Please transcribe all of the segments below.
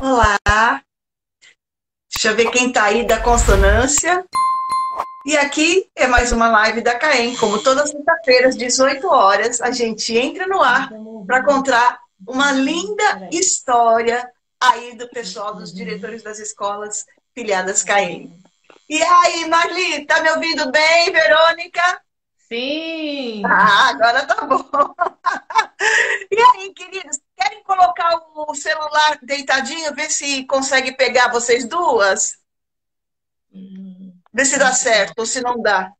Olá, deixa eu ver quem está aí da consonância. E aqui é mais uma live da CAEM. Como toda sexta-feira, às 18 horas, a gente entra no ar para contar uma linda história aí do pessoal, dos diretores das escolas filiadas CAEM. E aí, Marli, tá me ouvindo bem, Verônica? Sim, Ah, agora tá bom. E aí, queridos, querem colocar o celular deitadinho, ver se consegue pegar vocês duas? Ver se dá muito bom. certo ou se não dá.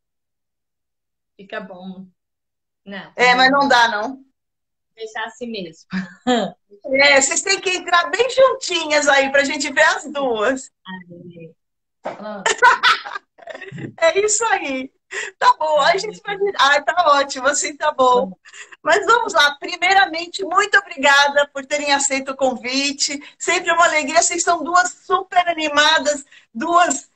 Fica bom. Não, É, mas não vamos dá, não. deixar assim mesmo. É, vocês têm que entrar bem juntinhas aí pra gente ver as duas. Aí, pronto. É isso aí. Tá bom, aí a gente vai. Ah, tá ótimo, assim tá bom. Pronto. Mas vamos lá. Primeiramente, muito obrigada por terem aceito o convite. Sempre uma alegria. Vocês são duas super animadas, duas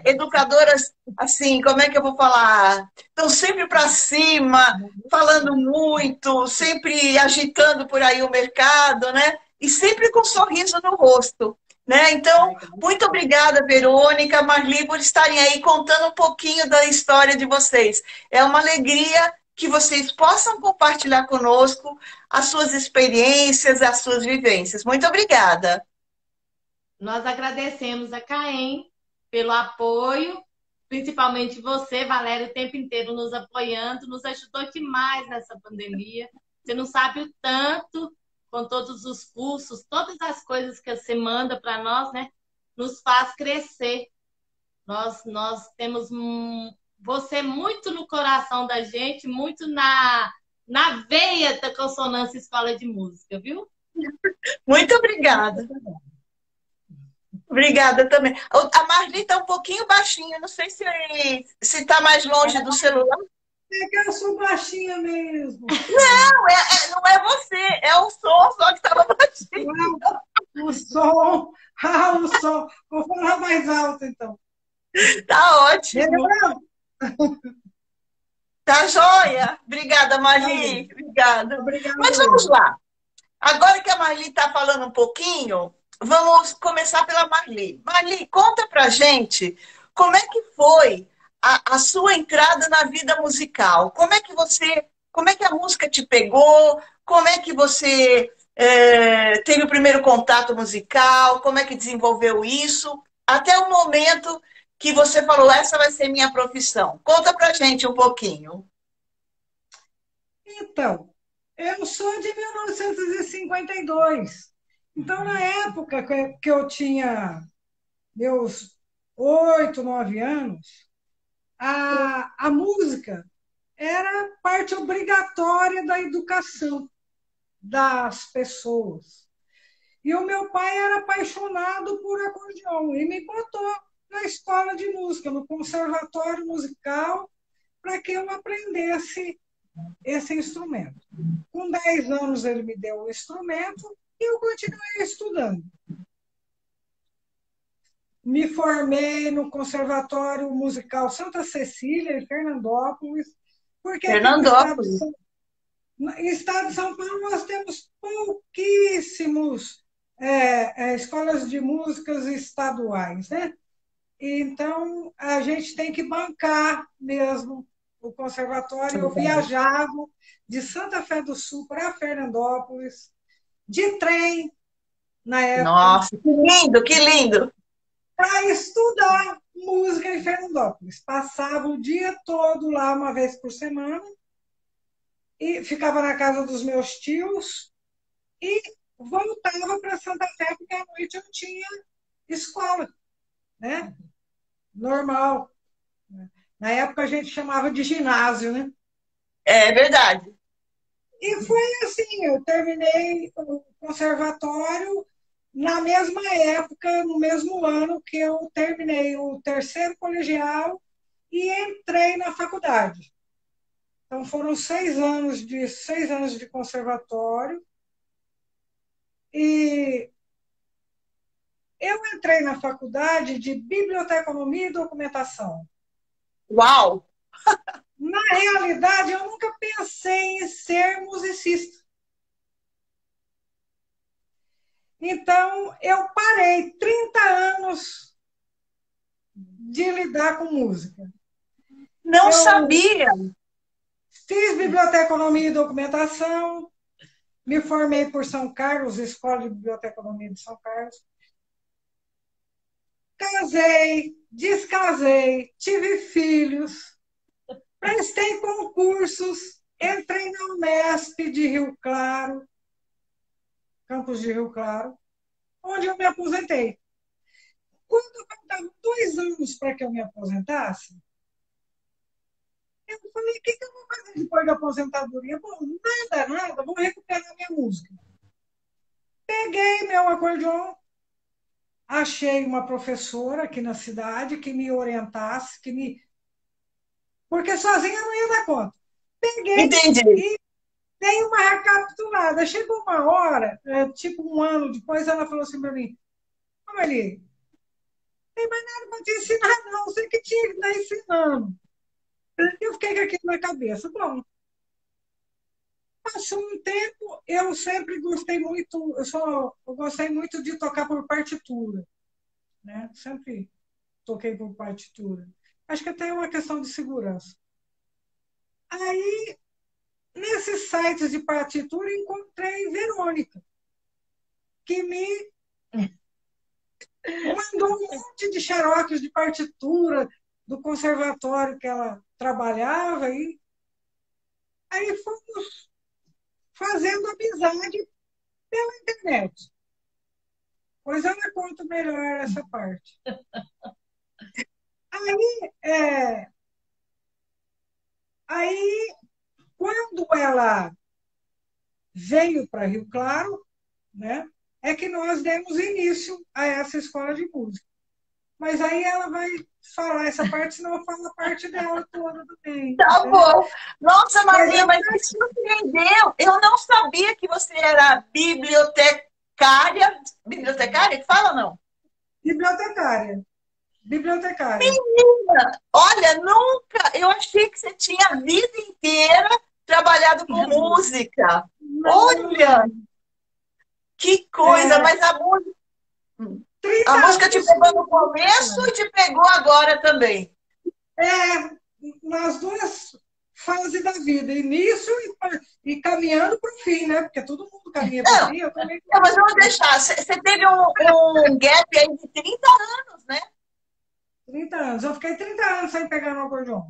educadoras, assim, como é que eu vou falar? Estão sempre para cima, falando muito, sempre agitando por aí o mercado, né? E sempre com um sorriso no rosto. Né? Então, Ai, que bom. muito obrigada, Verônica, Marli, por estarem aí contando um pouquinho da história de vocês. É uma alegria que vocês possam compartilhar conosco as suas experiências, as suas vivências. Muito obrigada. Nós agradecemos a CAEM pelo apoio, principalmente você, Valéria, o tempo inteiro nos apoiando, nos ajudou demais nessa pandemia. Você não sabe o tanto, com todos os cursos, todas as coisas que você manda para nós, né? Nos faz crescer. Nós temos você muito no coração da gente, muito na veia da Consonância Escola de Música, viu? Muito obrigada. Obrigada também. A Marli está um pouquinho baixinha, não sei se está mais longe do celular. É que eu sou baixinha mesmo. Não, não é você, é o som só que estava baixinho. O som. Ah, o som. Vou falar mais alto, então. Tá ótimo. Melhorou? Tá joia? Obrigada, Tá bom. Marli. Obrigada. Obrigada, Mas vamos eu. lá. Agora que a Marli está falando um pouquinho, vamos começar pela Marli. Marli, conta pra gente como é que foi a sua entrada na vida musical. Como é que a música te pegou? Como é que você teve o primeiro contato musical? Como é que desenvolveu isso? Até o momento que você falou, essa vai ser minha profissão. Conta pra gente um pouquinho. Então, eu sou de 1952. Então, na época que eu tinha meus 8, 9 anos, a música era parte obrigatória da educação das pessoas. E o meu pai era apaixonado por acordeão e me botou na escola de música, no conservatório musical, para que eu aprendesse esse instrumento. Com 10 anos ele me deu o instrumento e eu continuei estudando. Me formei no Conservatório Musical Santa Cecília, em Fernandópolis, porque aqui Fernandópolis. no estado de São Paulo nós temos pouquíssimos escolas de músicas estaduais, né? Então, a gente tem que bancar mesmo o conservatório. Eu viajava de Santa Fé do Sul para Fernandópolis, de trem, na época, Nossa, que lindo, que lindo. para estudar música em Fernandópolis. Passava o dia todo lá, uma vez por semana, e ficava na casa dos meus tios e voltava para Santa Fé, porque à noite eu tinha escola, né? Normal. Na época a gente chamava de ginásio, né? É verdade. E foi assim, eu terminei o conservatório na mesma época, no mesmo ano que eu terminei o terceiro colegial e entrei na faculdade. Então foram 6 anos de conservatório e eu entrei na faculdade de biblioteconomia e documentação. Uau! Na realidade, eu nunca pensei em ser musicista. Então, eu música. Não Eu sabia. fiz biblioteconomia e documentação, me formei por São Carlos, Escola de Biblioteconomia de São Carlos. Casei, descasei, tive filhos, prestei concursos, entrei na Unesp de Rio Claro, campus de Rio Claro, onde eu me aposentei. Quando faltavam 2 anos para que eu me aposentasse, eu falei, o que eu vou fazer depois da aposentadoria? Bom, nada, vou recuperar minha música. Peguei meu acordeon, achei uma professora aqui na cidade que me orientasse, porque sozinha eu não ia dar conta. Peguei Entendi. e dei uma recapitulada. Chegou uma hora, tipo 1 ano depois, ela falou assim para mim, Marli, não tem mais nada para te ensinar, não. Você que tinha que estar ensinando. Eu fiquei com aquilo na cabeça. Bom, passou um tempo, eu sempre gostei muito, eu gostei muito de tocar por partitura, né? Sempre toquei por partitura. Acho que até é uma questão de segurança. Aí, nesses sites de partitura, encontrei Verônica, que me mandou um monte de xerox de partitura do conservatório que ela trabalhava, e aí fomos fazendo amizade pela internet. Pois eu me conto melhor essa parte. Aí, aí quando ela veio para Rio Claro, né, é que nós demos início a essa escola de música. Mas aí ela vai falar essa parte, senão eu falo a parte dela toda também. Tá Entendeu? bom. Nossa, Mas Maria, mas me surpreendeu. Eu não sabia que você era bibliotecária. Bibliotecária que fala, não? bibliotecária. Bibliotecária. Menina, olha, nunca. Eu achei que você tinha a vida inteira trabalhado com música. Olha, que coisa. Mas a 30 música te anos. pegou no começo e te pegou agora também. Nas duas fases da vida, início e caminhando para o fim, né? Porque todo mundo caminha para o fim, eu também. Não, mas vamos deixar. Você teve um gap aí de 30 anos, né? 30 anos. Eu fiquei 30 anos sem pegar no acordeon.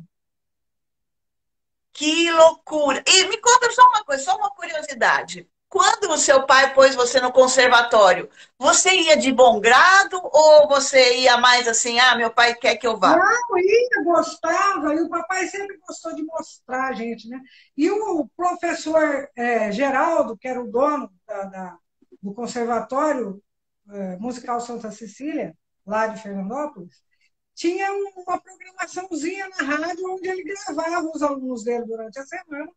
Que loucura! E me conta só uma coisa, só uma curiosidade. Quando o seu pai pôs você no conservatório, você ia de bom grado ou você ia mais assim, ah, meu pai quer que eu vá? Não, ia, gostava, e o papai sempre gostou de mostrar a gente, né? E o professor Geraldo, que era o dono do Conservatório Musical Santa Cecília, lá de Fernandópolis, tinha uma programaçãozinha na rádio onde ele gravava os alunos dele durante a semana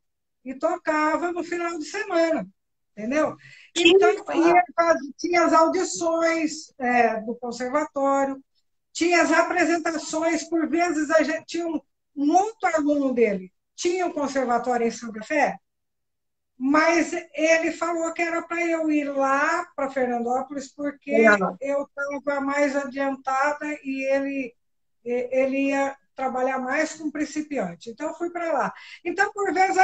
e tocava no final de semana, entendeu? Então, tinha as audições do conservatório, tinha as apresentações, por vezes a gente tinha um outro aluno dele, tinha um conservatório em Santa Fé, mas ele falou que era para eu ir lá para Fernandópolis porque eu estava mais adiantada e ele ia trabalhar mais com principiante. Então, eu fui para lá. Então, por vezes,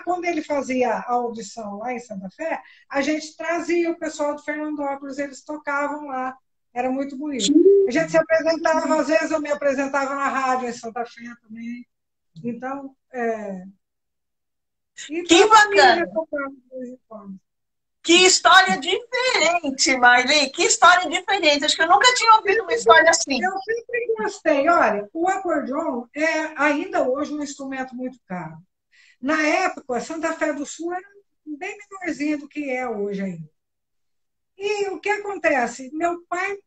quando ele fazia a audição lá em Santa Fé, a gente trazia o pessoal de Fernandópolis, eles tocavam lá. Era muito bonito. A gente se apresentava, às vezes eu me apresentava na rádio em Santa Fé também. Então, que bacana! Que história diferente, Marli. Que história diferente. Acho que eu nunca tinha ouvido uma história assim. Eu sempre gostei. Olha, o acordeon é ainda hoje um instrumento muito caro. Na época, a Santa Fé do Sul era bem menorzinha do que é hoje ainda. E o que acontece? Meu pai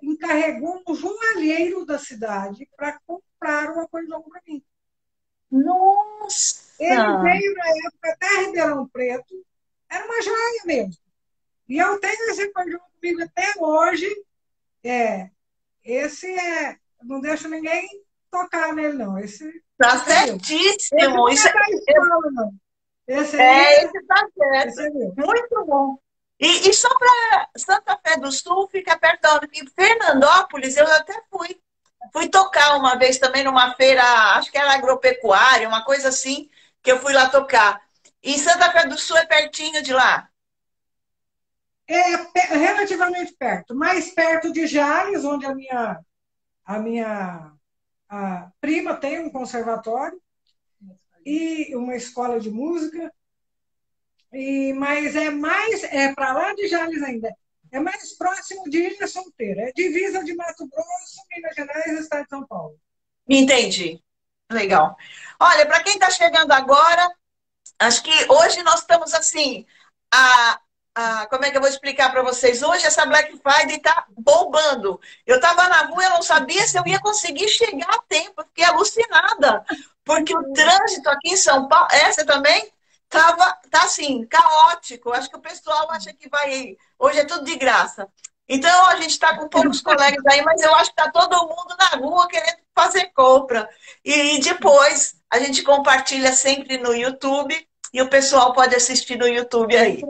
encarregou um joalheiro da cidade para comprar o acordeon para mim. Nossa! Ele veio na época até Ribeirão Preto, era uma joia mesmo. E eu tenho esse acordeon comigo até hoje. Esse não deixo ninguém tocar nele, não. Esse tá certíssimo. Esse não é da escola, não. Esse tá certo. Esse é meu. Muito bom. E só para Santa Fé do Sul, fica perto da Fernandópolis, eu até fui Fui tocar uma vez também numa feira, acho que era agropecuária, uma coisa assim, que eu fui lá tocar. E Santa Fé do Sul é pertinho de lá. Relativamente perto, mais perto de Jales, onde a minha prima tem um conservatório e uma escola de música, mas é para lá de Jales ainda. É mais próximo de Ilha Solteira. É divisa de Mato Grosso, Minas Gerais e Estado de São Paulo. Entendi. Legal. Olha, para quem está chegando agora, acho que hoje nós estamos assim, como é que eu vou explicar para vocês? Hoje essa Black Friday está bombando. Eu estava na rua, eu não sabia se eu ia conseguir chegar a tempo, eu fiquei alucinada, porque o trânsito aqui em São Paulo, essa também, tá assim, caótico. Acho que o pessoal acha que hoje é tudo de graça. Então a gente está com poucos colegas aí, mas eu acho que está todo mundo na rua querendo fazer compra. E depois a gente compartilha sempre no YouTube e o pessoal pode assistir no YouTube aí.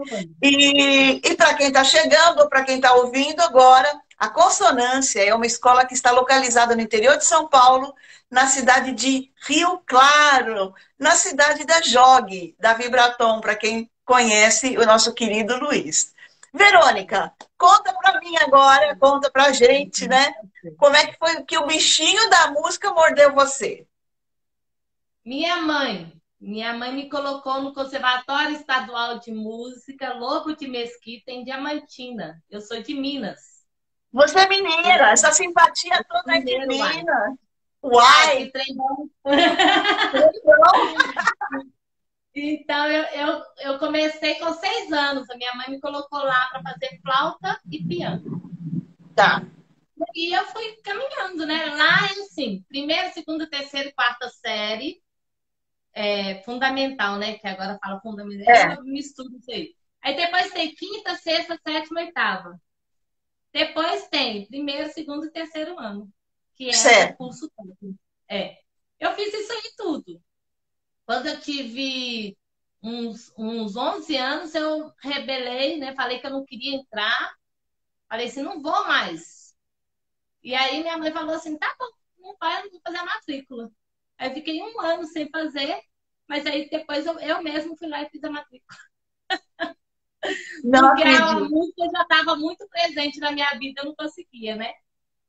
E para quem está chegando ou para quem está ouvindo agora, a Consonância é uma escola que está localizada no interior de São Paulo, na cidade de Rio Claro, na cidade da Jog, da Vibratom, para quem conhece o nosso querido Luiz. Verônica, conta para mim agora, conta para a gente, né? Como é que foi que o bichinho da música mordeu você? Minha mãe me colocou no Conservatório Estadual de Música Lobo de Mesquita, em Diamantina. Eu sou de Minas. Você é mineira, essa simpatia toda é de Minas. Uai! Que treinão! Então, eu comecei com 6 anos. A minha mãe me colocou lá para fazer flauta e piano. Tá. E eu fui caminhando, né? Lá, assim, primeira, segunda, terceira e quarta série. Fundamental, né? Que agora fala fundamental. Eu misturo isso aí. Aí depois tem quinta, sexta, sétima, oitava. Depois tem primeiro, segundo e terceiro ano. Que é o curso técnico. Eu fiz isso aí tudo. Quando eu tive uns 11 anos, eu rebelei, né? Falei que eu não queria entrar. Falei assim, não vou mais. E aí minha mãe falou assim, tá bom, não vai, eu não vou fazer a matrícula. Aí eu fiquei 1 ano sem fazer, mas aí depois eu mesmo fui lá e fiz a matrícula. Não Porque acredito. a música já estava muito presente na minha vida, eu não conseguia, né?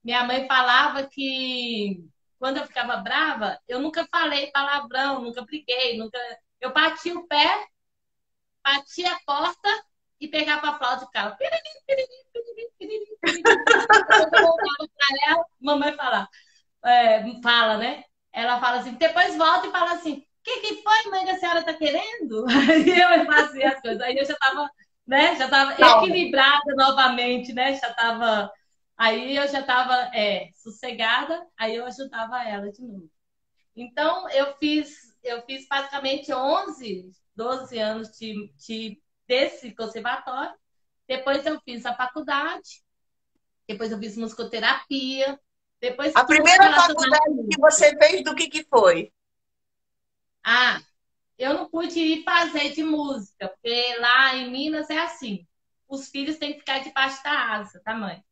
Minha mãe falava que quando eu ficava brava, eu nunca falei palavrão, nunca briguei, nunca. Eu batia o pé, batia a porta e pegava a flauta e ficava. Eu voltava pra ela, mamãe fala, né? Ela fala assim, depois volta e fala assim, o que foi, mãe, que a senhora tá querendo? Aí eu fazia as coisas. Aí eu já tava, né? Já tava equilibrada novamente, né? Aí eu já estava sossegada, aí eu ajudava ela de novo. Então, eu fiz basicamente 11, 12 anos desse conservatório. Depois eu fiz a faculdade, depois eu fiz musicoterapia. Depois a primeira faculdade que você fez, do que foi? Eu não pude ir fazer de música, porque lá em Minas é assim, os filhos têm que ficar debaixo da asa, tá, mãe?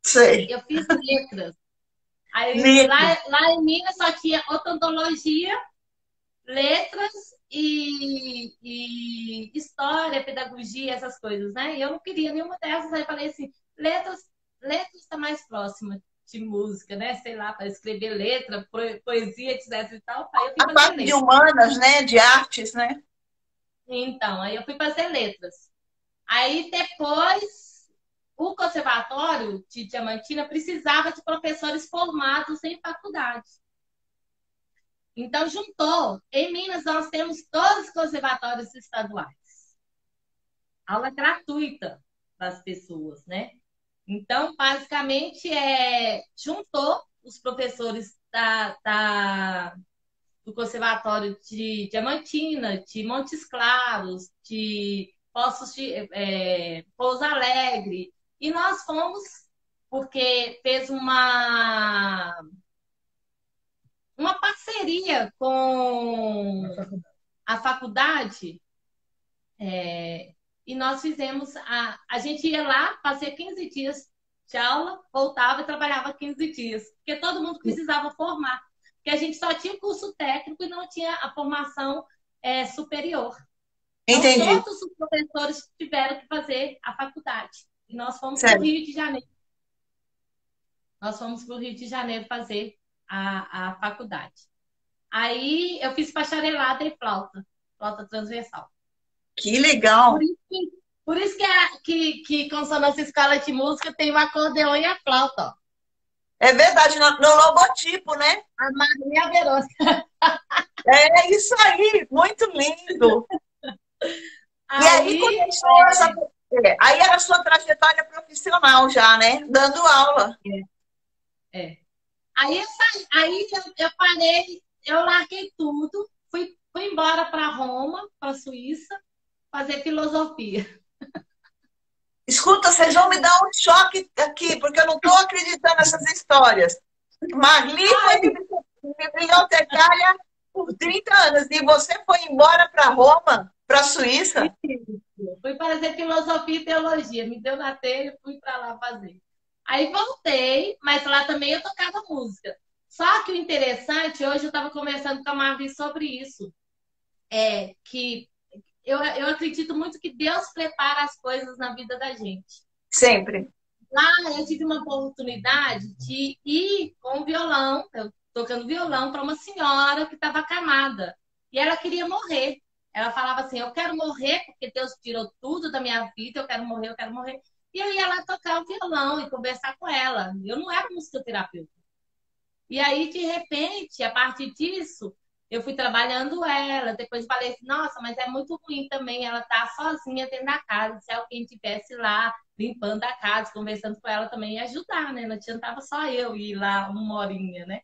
Sei. Eu fiz letras. Aí, lá em Minas só tinha odontologia, letras e história, pedagogia, essas coisas, né? E eu não queria nenhuma dessas. Aí eu falei assim, letras está mais próxima de música, né? Sei lá, para escrever letra, poesia, etc e tal. Aí eu fui a parte de humanas, né? De artes, né? Então, aí eu fui fazer letras. Aí depois o Conservatório de Diamantina precisava de professores formados em faculdade. Então, juntou. Em Minas, nós temos todos os conservatórios estaduais. Aula gratuita para as pessoas, né? Então, basicamente, juntou os professores do Conservatório de Diamantina, de Montes Claros, de Pouso Alegre. E nós fomos, porque fez uma parceria com a faculdade, e nós fizemos, a gente ia lá, passei 15 dias de aula, voltava e trabalhava 15 dias. Porque todo mundo precisava formar. Porque a gente só tinha o curso técnico e não tinha a formação superior. Então, Entendi. todos os professores tiveram que fazer a faculdade. E nós fomos para o Certo. Rio de Janeiro. Nós fomos para o Rio de Janeiro fazer a faculdade. Aí eu fiz bacharelado em flauta transversal. Que legal. Por isso que Consonância Escola de Música tem o acordeão e a flauta, ó. É verdade, no logotipo, né? A Maria Verônica. É isso aí, muito lindo. E aí começou aí era a sua trajetória profissional já, né? Dando aula. Aí eu parei, eu larguei tudo, fui embora para Roma, para Suíça, fazer filosofia. Escuta, vocês vão me dar um choque aqui, porque eu não estou acreditando nessas histórias. Marli foi bibliotecária por 30 anos e você foi embora para Roma, para a Suíça? Fui fazer filosofia e teologia, me deu na telha e fui para lá fazer. Aí voltei, mas lá também eu tocava música. Só que o interessante, hoje eu estava conversando com a Marli sobre isso, que eu acredito muito que Deus prepara as coisas na vida da gente. Sempre. Lá eu tive uma oportunidade de ir com violão, eu tocando violão para uma senhora que estava acamada. E ela queria morrer. Ela falava assim, eu quero morrer porque Deus tirou tudo da minha vida, eu quero morrer, eu quero morrer. E eu ia lá tocar o violão e conversar com ela. Eu não era musicoterapeuta. E aí, de repente, a partir disso, eu fui trabalhando ela. Depois falei assim, nossa, mas é muito ruim também ela estar sozinha dentro da casa. Se alguém estivesse lá limpando a casa, conversando com ela também ia ajudar, né? Não adiantava só eu ir lá uma horinha, né?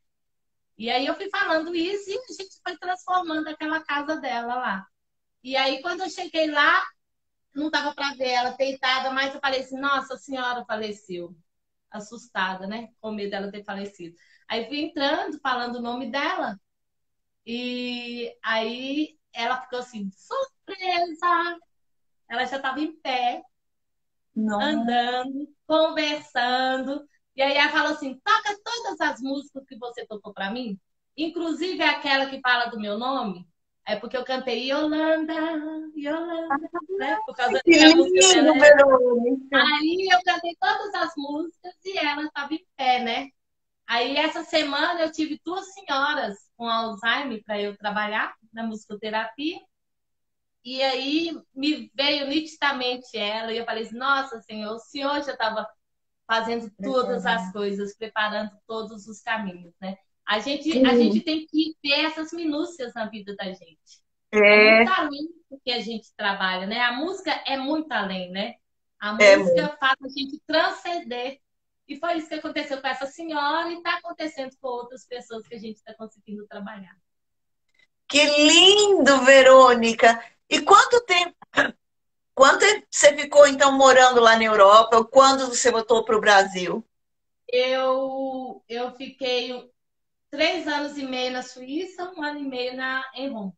E aí eu fui falando isso e a gente foi transformando aquela casa dela lá. E aí, quando eu cheguei lá, não dava para ver ela deitada, mas eu falei assim, nossa, a senhora faleceu. Assustada, né? Com medo dela ter falecido. Aí fui entrando, falando o nome dela. E aí ela ficou assim, surpresa! Ela já estava em pé, Não. andando, conversando. E aí ela falou assim, toca todas as músicas que você tocou para mim, inclusive aquela que fala do meu nome. É porque eu cantei Yolanda, Yolanda, né? Por causa Que da música lindo, dela. Verônica. Aí eu cantei todas as músicas e ela estava em pé, né? Aí essa semana eu tive 2 senhoras com Alzheimer para eu trabalhar na musicoterapia. E aí me veio nitidamente ela e eu falei assim, nossa, Senhor, o Senhor já estava fazendo todas as coisas, preparando todos os caminhos, né? A gente tem que ver essas minúcias na vida da gente. É muito além do que a gente trabalha, né? A música é muito além, né? A música faz a gente transcender. E foi isso que aconteceu com essa senhora e está acontecendo com outras pessoas que a gente está conseguindo trabalhar. Que lindo, Verônica! E quanto tempo você ficou, então, morando lá na Europa? Quando você voltou para o Brasil? Eu fiquei 3 anos e meio na Suíça, 1 ano e meio em Roma.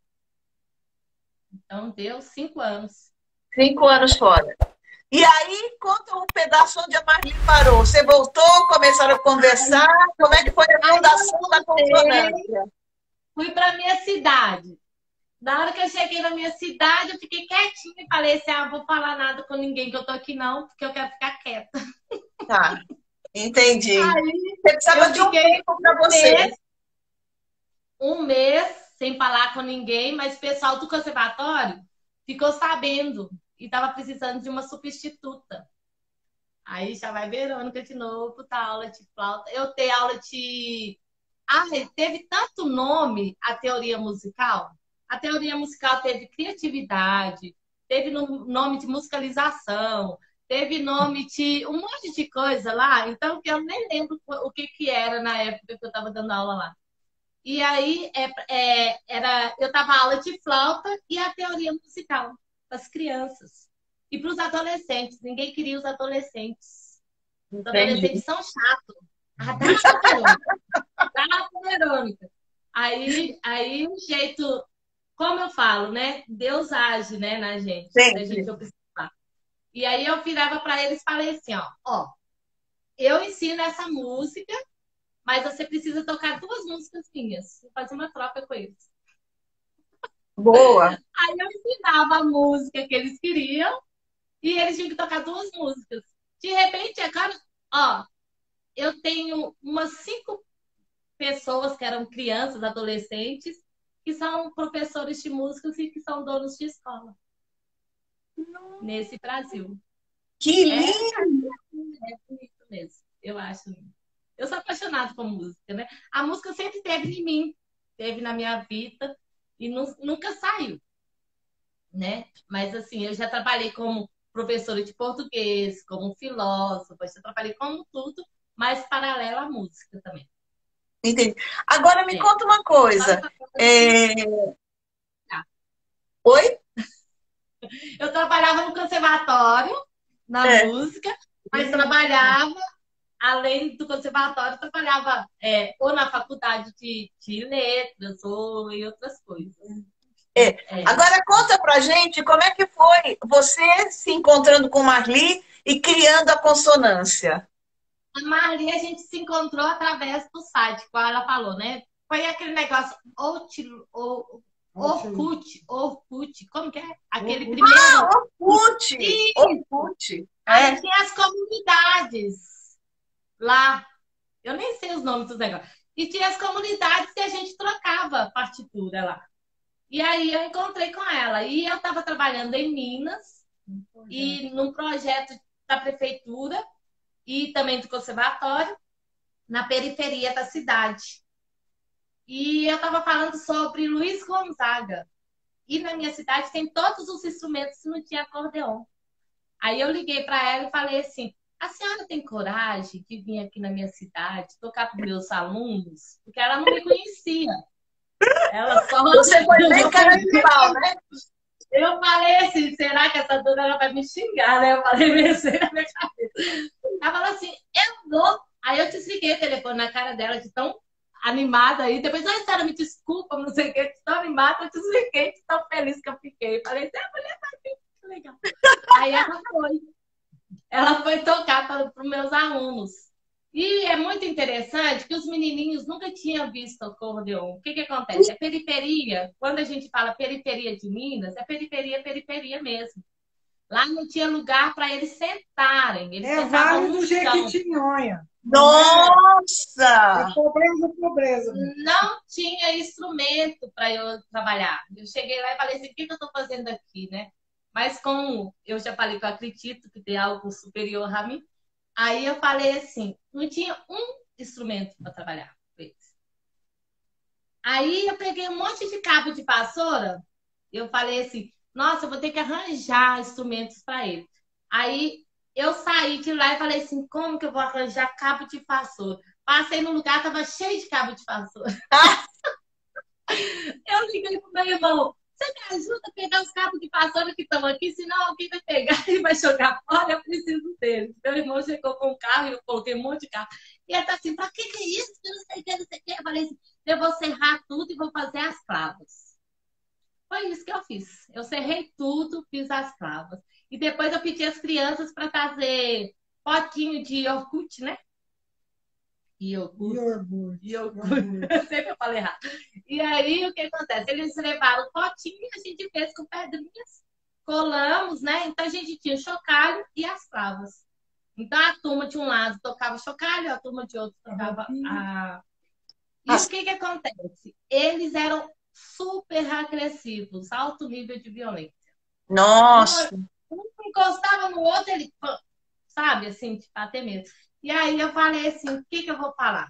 Então, deu 5 anos. 5 anos fora. E aí, conta um pedaço onde a Marli parou. Você voltou, começaram a conversar. Como é que foi a fundação da Consonância? Fui para minha cidade. Na hora que eu cheguei na minha cidade, eu fiquei quietinha e falei assim, não vou falar nada com ninguém que eu tô aqui não, porque eu quero ficar quieta. Tá, entendi. Aí, você precisava de um tempo para você. Um mês sem falar com ninguém, mas o pessoal do conservatório ficou sabendo e estava precisando de uma substituta. Aí já vai Verônica de novo, tá aula de flauta. Eu tenho aula de... teve tanto nome a teoria musical. A teoria musical teve criatividade, teve nome de musicalização, teve nome de um monte de coisa lá. Então, eu nem lembro o que era na época que eu estava dando aula lá. E aí, eu dava aula de flauta e a teoria musical para as crianças. E para os adolescentes. Ninguém queria os adolescentes. Os adolescentes são chatos. Dá Verônica. Aí, o jeito... Como eu falo, né? Deus age, né, na gente. Sempre. Da gente observar. E aí, eu virava para eles e falei assim, ó. eu ensino essa música, mas você precisa tocar 2 músicas minhas. Vou fazer uma troca com eles. Boa. Aí eu ensinava a música que eles queriam e eles tinham que tocar 2 músicas. De repente, agora, ó, eu tenho umas 5 pessoas que eram crianças, adolescentes, que são professores de músicas e que são donos de escola nesse Brasil. Que É, lindo! é bonito mesmo, eu acho lindo. Eu sou apaixonada por música, né? A música sempre esteve em mim, esteve na minha vida e nunca saiu, né? Mas assim, eu já trabalhei como professora de português, como filósofa, já trabalhei como tudo, mas paralelo à música também. Entendi. Agora me É. conta uma coisa. É... Tá. Oi? Eu trabalhava no conservatório, na É. música, mas trabalhava, além do conservatório, trabalhava ou na faculdade de letras ou em outras coisas. Agora conta pra gente como é que foi você se encontrando com Marli e criando a consonância. A Marli, a gente se encontrou através do site, como ela falou, né? Foi aquele negócio Orkut, como que é? Aquele primeiro. Orkut! Orkut! Aí tinha as comunidades lá. Eu nem sei os nomes dos negócios. E tinha as comunidades que a gente trocava partitura lá. E aí eu encontrei com ela. E eu estava trabalhando em Minas e num projeto da prefeitura e também do conservatório, na periferia da cidade. E eu estava falando sobre Luiz Gonzaga. E na minha cidade tem todos os instrumentos que não tinha acordeon. Aí eu liguei para ela e falei assim: a senhora tem coragem de vir aqui na minha cidade tocar para meus alunos? Porque ela não me conhecia. Ela só. Você foi bem cara de pau, né? Eu falei assim: será que essa dona ela vai me xingar, né? Eu falei meio na minha cabeça. Ela falou assim: eu vou. Aí eu desliguei o telefone na cara dela, de tão animada aí. Depois, ai, senhora, me desculpa, não sei o que, de tão animada, eu desliguei, de tão feliz que eu fiquei. Falei assim: a mulher vai vir, que legal. Aí ela foi. Ela foi tocar para os meus alunos. E é muito interessante que os menininhos nunca tinham visto acordeon. O que que acontece? A periferia, quando a gente fala periferia de Minas, é periferia mesmo. Lá não tinha lugar para eles sentarem. Eles É sentavam Vale no do chão. Jequitinhonha. Nossa! É pobreza. Não tinha instrumento para eu trabalhar. Eu cheguei lá e falei assim: o que que eu estou fazendo aqui, né? Mas como eu já falei que eu acredito que tem algo superior a mim, aí eu falei assim: não tinha um instrumento para trabalhar com eles. Aí eu peguei um monte de cabo de vassoura, eu falei assim: nossa, eu vou ter que arranjar instrumentos para eles. Aí eu saí de lá e falei assim: como que eu vou arranjar cabo de vassoura? Passei no lugar, tava cheio de cabo de vassoura. Eu liguei pro meu irmão: você me ajuda a pegar os cabos de vassoura que estão aqui, senão alguém vai pegar e vai jogar fora, eu preciso deles. Meu irmão chegou com um carro e eu coloquei um monte de carro. E ele tá assim: pra que é isso? Que não sei o que, não sei o que. Eu falei assim: eu vou serrar tudo e vou fazer as clavas. Foi isso que eu fiz. Eu serrei tudo, fiz as clavas. E depois eu pedi às crianças para fazer potinho de Orkut, né? Iogurte. Sempre eu falei errado. E aí, o que acontece? Eles levaram o potinho e a gente fez com pedrinhas, colamos, né? Então, a gente tinha o chocalho e as clavas. Então, a turma de um lado tocava chocalho, a turma de outro tocava a... E o que acontece? Eles eram super agressivos, alto nível de violência. Nossa! Um encostava no outro, ele, sabe, assim, de bater mesmo. E aí eu falei assim: o que eu vou falar?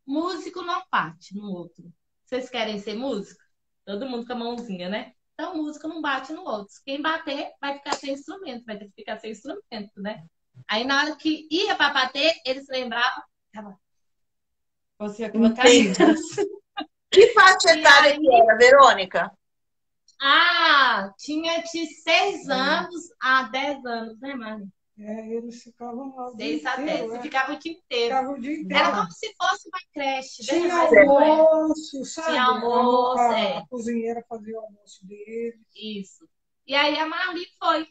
Músico não bate no outro. Vocês querem ser músico? Todo mundo com a mãozinha, né? Então, músico não bate no outro. Quem bater vai ficar sem instrumento, vai ter que ficar sem instrumento, né? Aí, na hora que ia para bater, eles lembravam. Você aquela carinha. Que faixa etária que era, Verônica? Tinha de 6 anos a 10 anos, né, Mari? Eles ficavam lá o 6 dia a 10. inteiro, Você ficava o dia inteiro. Ficava o dia inteiro. Era como se fosse uma creche. Tinha né? Mas não é. almoço, sabe? Tinha almoço, a cozinheira fazia o almoço dele. Isso. E aí a Marli foi.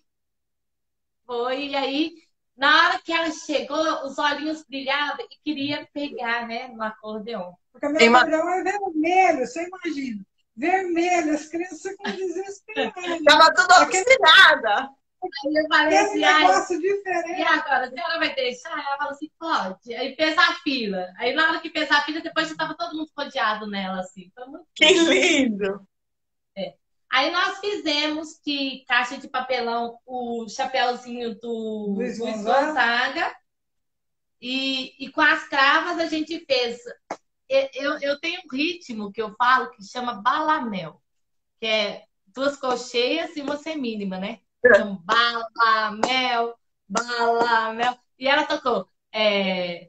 E aí Na hora que ela chegou, os olhinhos brilhavam e queria pegar, né, no acordeon. Porque meu acordeão é vermelho, você imagina. Vermelho, as crianças ficam desesperadas. Estava tudo obstinada. Aí eu falei Aquele assim, negócio diferente. e agora, a senhora vai deixar? Ela falou assim, pode. Aí fez a fila. Aí na hora que fez a fila, depois já estava todo mundo rodeado nela, assim. Foi muito Que lindo! é. Aí nós fizemos que caixa de papelão, o chapéuzinho do Luiz Luiz Gonzaga. Gonzaga. E com as cravas a gente fez. Eu tenho um ritmo que eu falo que chama balamel, que é 2 colcheias e uma semínima, né? Então, balamel, balamel. E ela tocou.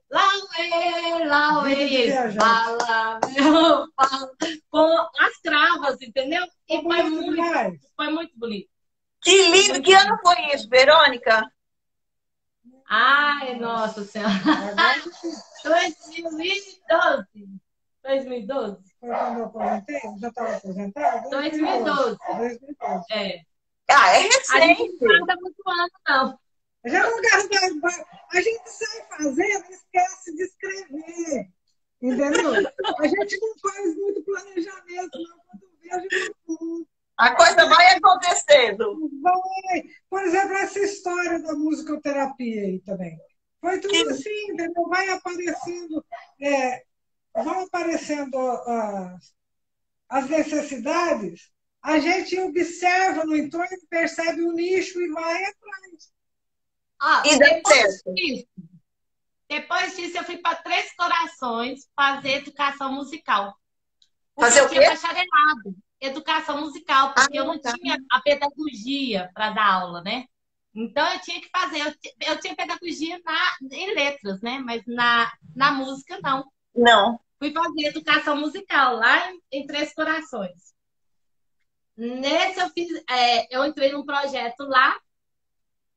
Lauê, lauê, Vida de viajante. balamel, com as cravas, entendeu? E Demais. foi muito bonito. Que lindo! Que ano foi isso, Verônica? Ai, nossa senhora. Agora 2012. 2012? foi quando eu aposentei? Eu já estava aposentada? 2012. 2012. É. Ah, é A gente recente. não guarda muito ano, não. Já não gasta, a gente sai fazendo e esquece de escrever. Entendeu? A gente não faz muito planejamento, não. Quando vê, a gente não. A coisa vai acontecendo. Vai. Por exemplo, essa história da musicoterapia aí também. Foi tudo assim, entendeu? Vão aparecendo as necessidades, a gente observa no entorno, percebe o nicho e vai atrás. E dá certo. Depois disso, eu fui para Três Corações fazer educação musical. Fazer o quê? Eu tinha bacharelado, educação musical, porque eu não tinha a pedagogia para dar aula, né? Então, eu tinha que fazer. Eu tinha pedagogia em letras, né? Mas na música, não. Não. Fui fazer educação musical lá em Três Corações. Nesse eu entrei num projeto lá.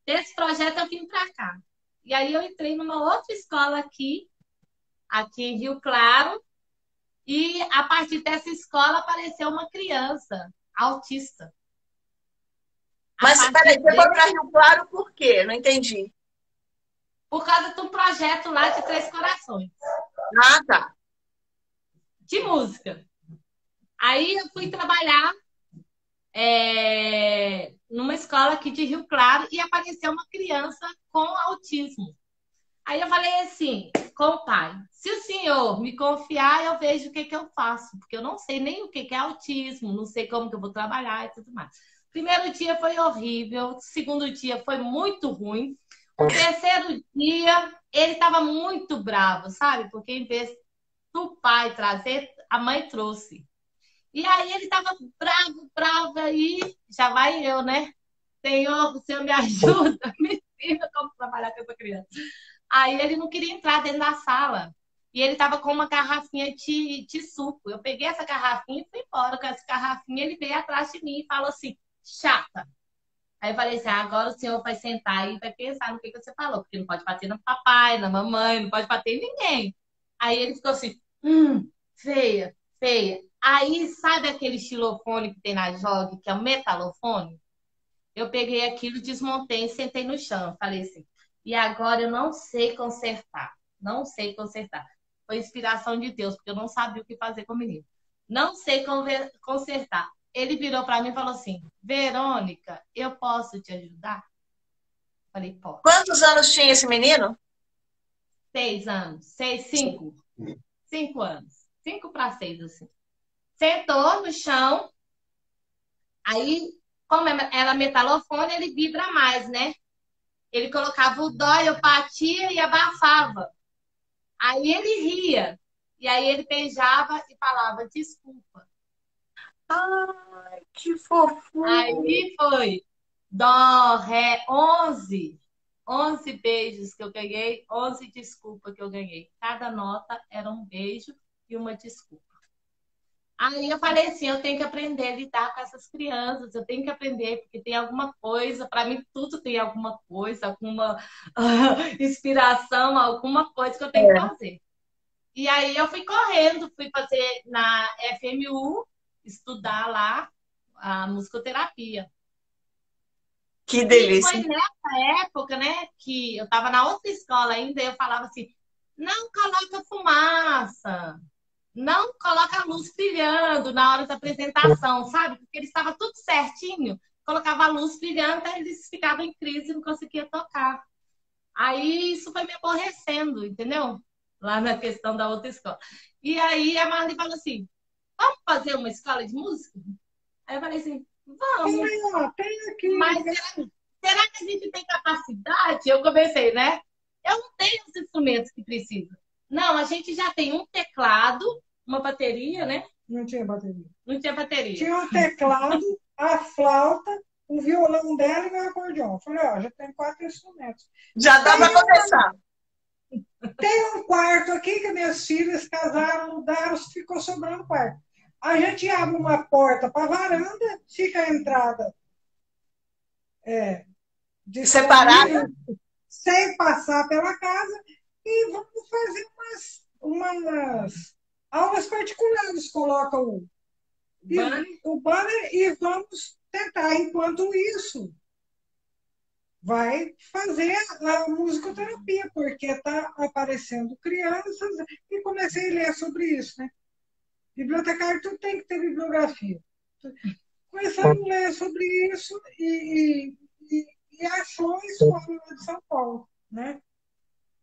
Desse projeto eu vim para cá. E aí eu entrei numa outra escola aqui em Rio Claro. E a partir dessa escola apareceu uma criança autista. Mas peraí, você foi para Rio Claro por quê? Não entendi. Por causa de um projeto lá de Três Corações. Ah, tá. De música. Aí eu fui trabalhar numa escola aqui de Rio Claro e apareceu uma criança com autismo. Aí eu falei assim, com o pai, se o senhor me confiar, eu vejo o que eu faço, porque eu não sei nem o que é autismo, não sei como que eu vou trabalhar e tudo mais. Primeiro dia foi horrível, segundo dia foi muito ruim, o terceiro dia ele estava muito bravo, sabe? Porque em vez do pai trazer, a mãe trouxe. E aí ele estava bravo, aí já vai eu, né? Senhor, o senhor me ajuda, me ensina como trabalhar com essa criança. Aí ele não queria entrar dentro da sala. E ele estava com uma garrafinha de suco. Eu peguei essa garrafinha e fui embora com essa garrafinha. Ele veio atrás de mim e falou assim, chata. Aí eu falei assim, agora o senhor vai sentar e vai pensar no que você falou. Porque não pode bater no papai, na mamãe, não pode bater em ninguém. Aí ele ficou assim, feia, feia. Aí, sabe aquele xilofone que tem na jogue, que é o metalofone? Eu peguei aquilo, desmontei e sentei no chão. Falei assim, e agora eu não sei consertar. Não sei consertar. Foi inspiração de Deus, porque eu não sabia o que fazer com o menino. Não sei consertar. Ele virou para mim e falou assim, Verônica, eu posso te ajudar? Falei, pode. Quantos anos tinha esse menino? 6 anos. 5. 5 anos. 5 para 6, assim. Sentou no chão. Aí, como era metalofone, ele vibra mais, né? Ele colocava o dó, eu batia e abafava. Aí ele ria. E aí ele beijava e falava, desculpa. Ai, que fofura. Aí foi dó, ré, 11. 11 beijos que eu ganhei, 11 desculpas que eu ganhei. Cada nota era um beijo e uma desculpa. Aí eu falei assim, eu tenho que aprender a lidar com essas crianças, eu tenho que aprender, porque tem alguma coisa, para mim tudo tem alguma coisa, alguma inspiração, alguma coisa que eu tenho que fazer. E aí eu fui correndo, fui fazer na FMU, estudar lá a musicoterapia. Que E foi delícia. nessa época, né, que eu estava na outra escola ainda, e eu falava assim, não coloca fumaça, não coloca a luz brilhando na hora da apresentação, sabe? Porque eles estavam tudo certinho, colocava a luz brilhando, aí eles ficavam em crise e não conseguiam tocar. Aí isso foi me aborrecendo, entendeu? Lá na questão da outra escola. E aí a Marli falou assim, vamos fazer uma escola de música? Aí eu falei assim, vamos. Tem, ó, tem aqui. Mas será que a gente tem capacidade? Eu comecei, né? Eu não tenho os instrumentos que precisa. Não, a gente já tem um teclado, uma bateria, né? Não tinha bateria. Não tinha bateria. Tinha um teclado, a flauta, o violão dela e o acordeão. Falei, ó, já tem 4 instrumentos. Já dá para começar. Tem um quarto aqui que minhas filhas casaram, mudaram, ficou sobrando quarto. A gente abre uma porta para a varanda, fica a entrada Separada? sem passar pela casa e vamos fazer umas aulas particulares. Coloca o banner e vamos tentar. Enquanto isso, vai fazer a musicoterapia, porque está aparecendo crianças e comecei a ler sobre isso, né? Bibliotecário, tu tem que ter bibliografia. Começamos a ler sobre isso e achou a escola lá de São Paulo, né?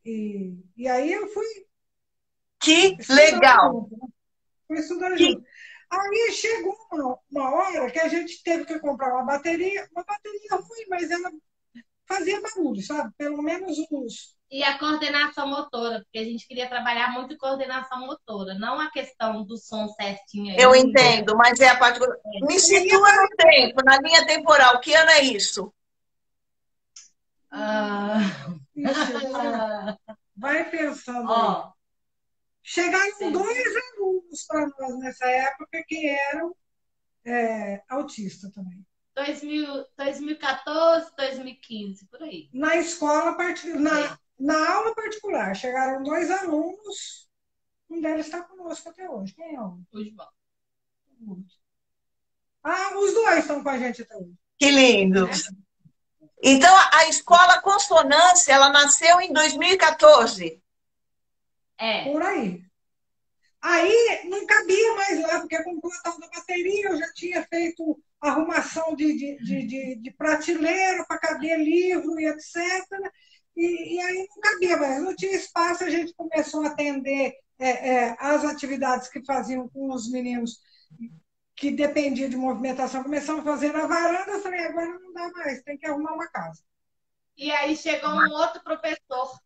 E aí eu fui Que estudar legal. junto, né? Fui estudar Que... junto. Aí chegou uma hora que a gente teve que comprar uma bateria ruim, mas ela fazia barulho, sabe? Pelo menos uns. E a coordenação motora, porque a gente queria trabalhar muito coordenação motora, não a questão do som certinho Eu ainda. entendo, mas é a parte. Me situa no tempo, na linha temporal. Que ano é isso? Vai pensando. Ó, chegaram 2 alunos para nós nessa época que eram autistas também. 2014, 2015, por aí. Na escola particular, na aula particular, chegaram 2 alunos, um deles está conosco até hoje. Quem é o? O João. Os 2 estão com a gente até hoje. Que lindo. Então, a escola Consonância, ela nasceu em 2014. Por aí. Aí não cabia mais lá, porque com o plantão da bateria eu já tinha feito arrumação de prateleira para caber livro e etc. E aí não cabia mais, não tinha espaço, a gente começou a atender as atividades que faziam com os meninos que dependiam de movimentação. Começamos a fazer na varanda, eu falei, agora não dá mais, tem que arrumar uma casa. E aí chegou um outro professor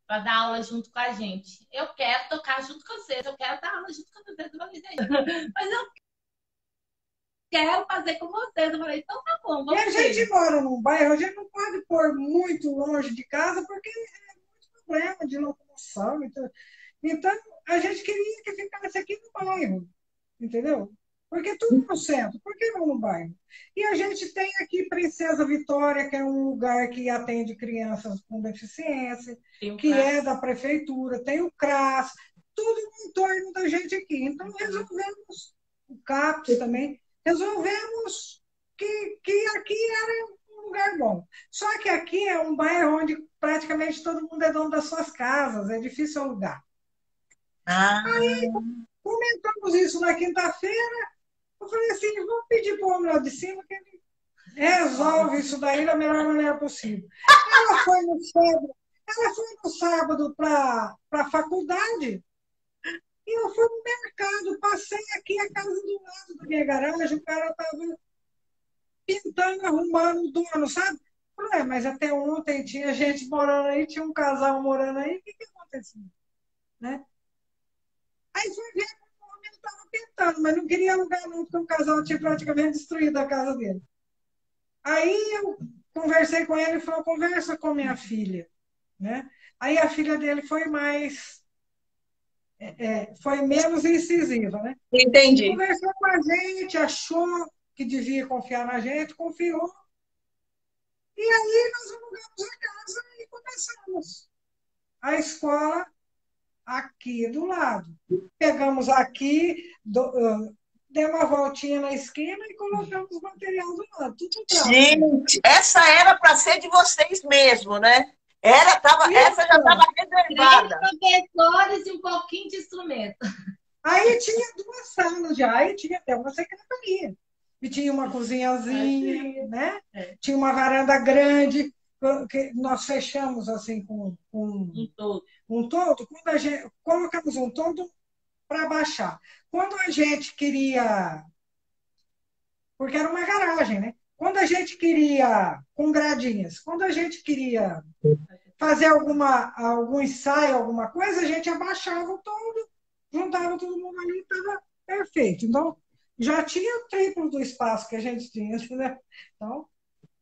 para dar aula junto com a gente. Eu quero tocar junto com vocês, eu quero dar aula junto com vocês. Eu falei, mas eu quero fazer com vocês. Eu falei, então tá bom, vamos. E a gente mora num bairro, a gente não pode pôr muito longe de casa, porque é muito problema de locomoção. Então a gente queria que ficasse aqui no bairro, entendeu? Porque tudo no centro, por que não no bairro? E a gente tem aqui Princesa Vitória, que é um lugar que atende crianças com deficiência, que é da prefeitura, tem o CRAS, tudo no entorno da gente aqui. Então resolvemos, o CAPS também, resolvemos que aqui era um lugar bom. Só que aqui é um bairro onde praticamente todo mundo é dono das suas casas, é difícil alugar. Aí comentamos isso na quinta-feira, eu falei assim, vamos pedir para o homem lá de cima que ele resolve isso daí da melhor maneira possível. Ela foi no sábado para a faculdade e eu fui no mercado, passei aqui a casa do lado da minha garagem, o cara estava pintando, arrumando o dono, sabe? Eu falei, mas até ontem tinha gente morando aí, tinha um casal morando aí, o que aconteceu? Né? Aí foi ver que o homem estava pintando, mas não queria alugar não, porque o casal tinha praticamente destruído a casa dele. Aí eu conversei com ele e falou, conversa com minha filha. Né? Aí a filha dele foi foi menos incisiva. Né? Entendi. Conversou com a gente, achou que devia confiar na gente, confiou. E aí nós alugamos a casa e começamos a escola aqui do lado. Pegamos aqui demos uma voltinha na esquina e colocamos o material do lado, tudo pronto. Gente, essa era para ser de vocês mesmo, né? Essa já estava reservada. 3 professores e um pouquinho de instrumento. Aí tinha 2 salas já, aí tinha até uma secretaria. E tinha uma cozinhazinha, né? Tinha uma varanda grande, que nós fechamos assim com Um todo. um todo. Quando a gente, colocamos um todo para baixar. Quando a gente queria... Porque era uma garagem, né? Quando a gente queria, com gradinhas, quando a gente queria fazer algum ensaio, alguma coisa, a gente abaixava o todo, juntava todo mundo ali e estava perfeito. Então, já tinha o triplo do espaço que a gente tinha, né? Então,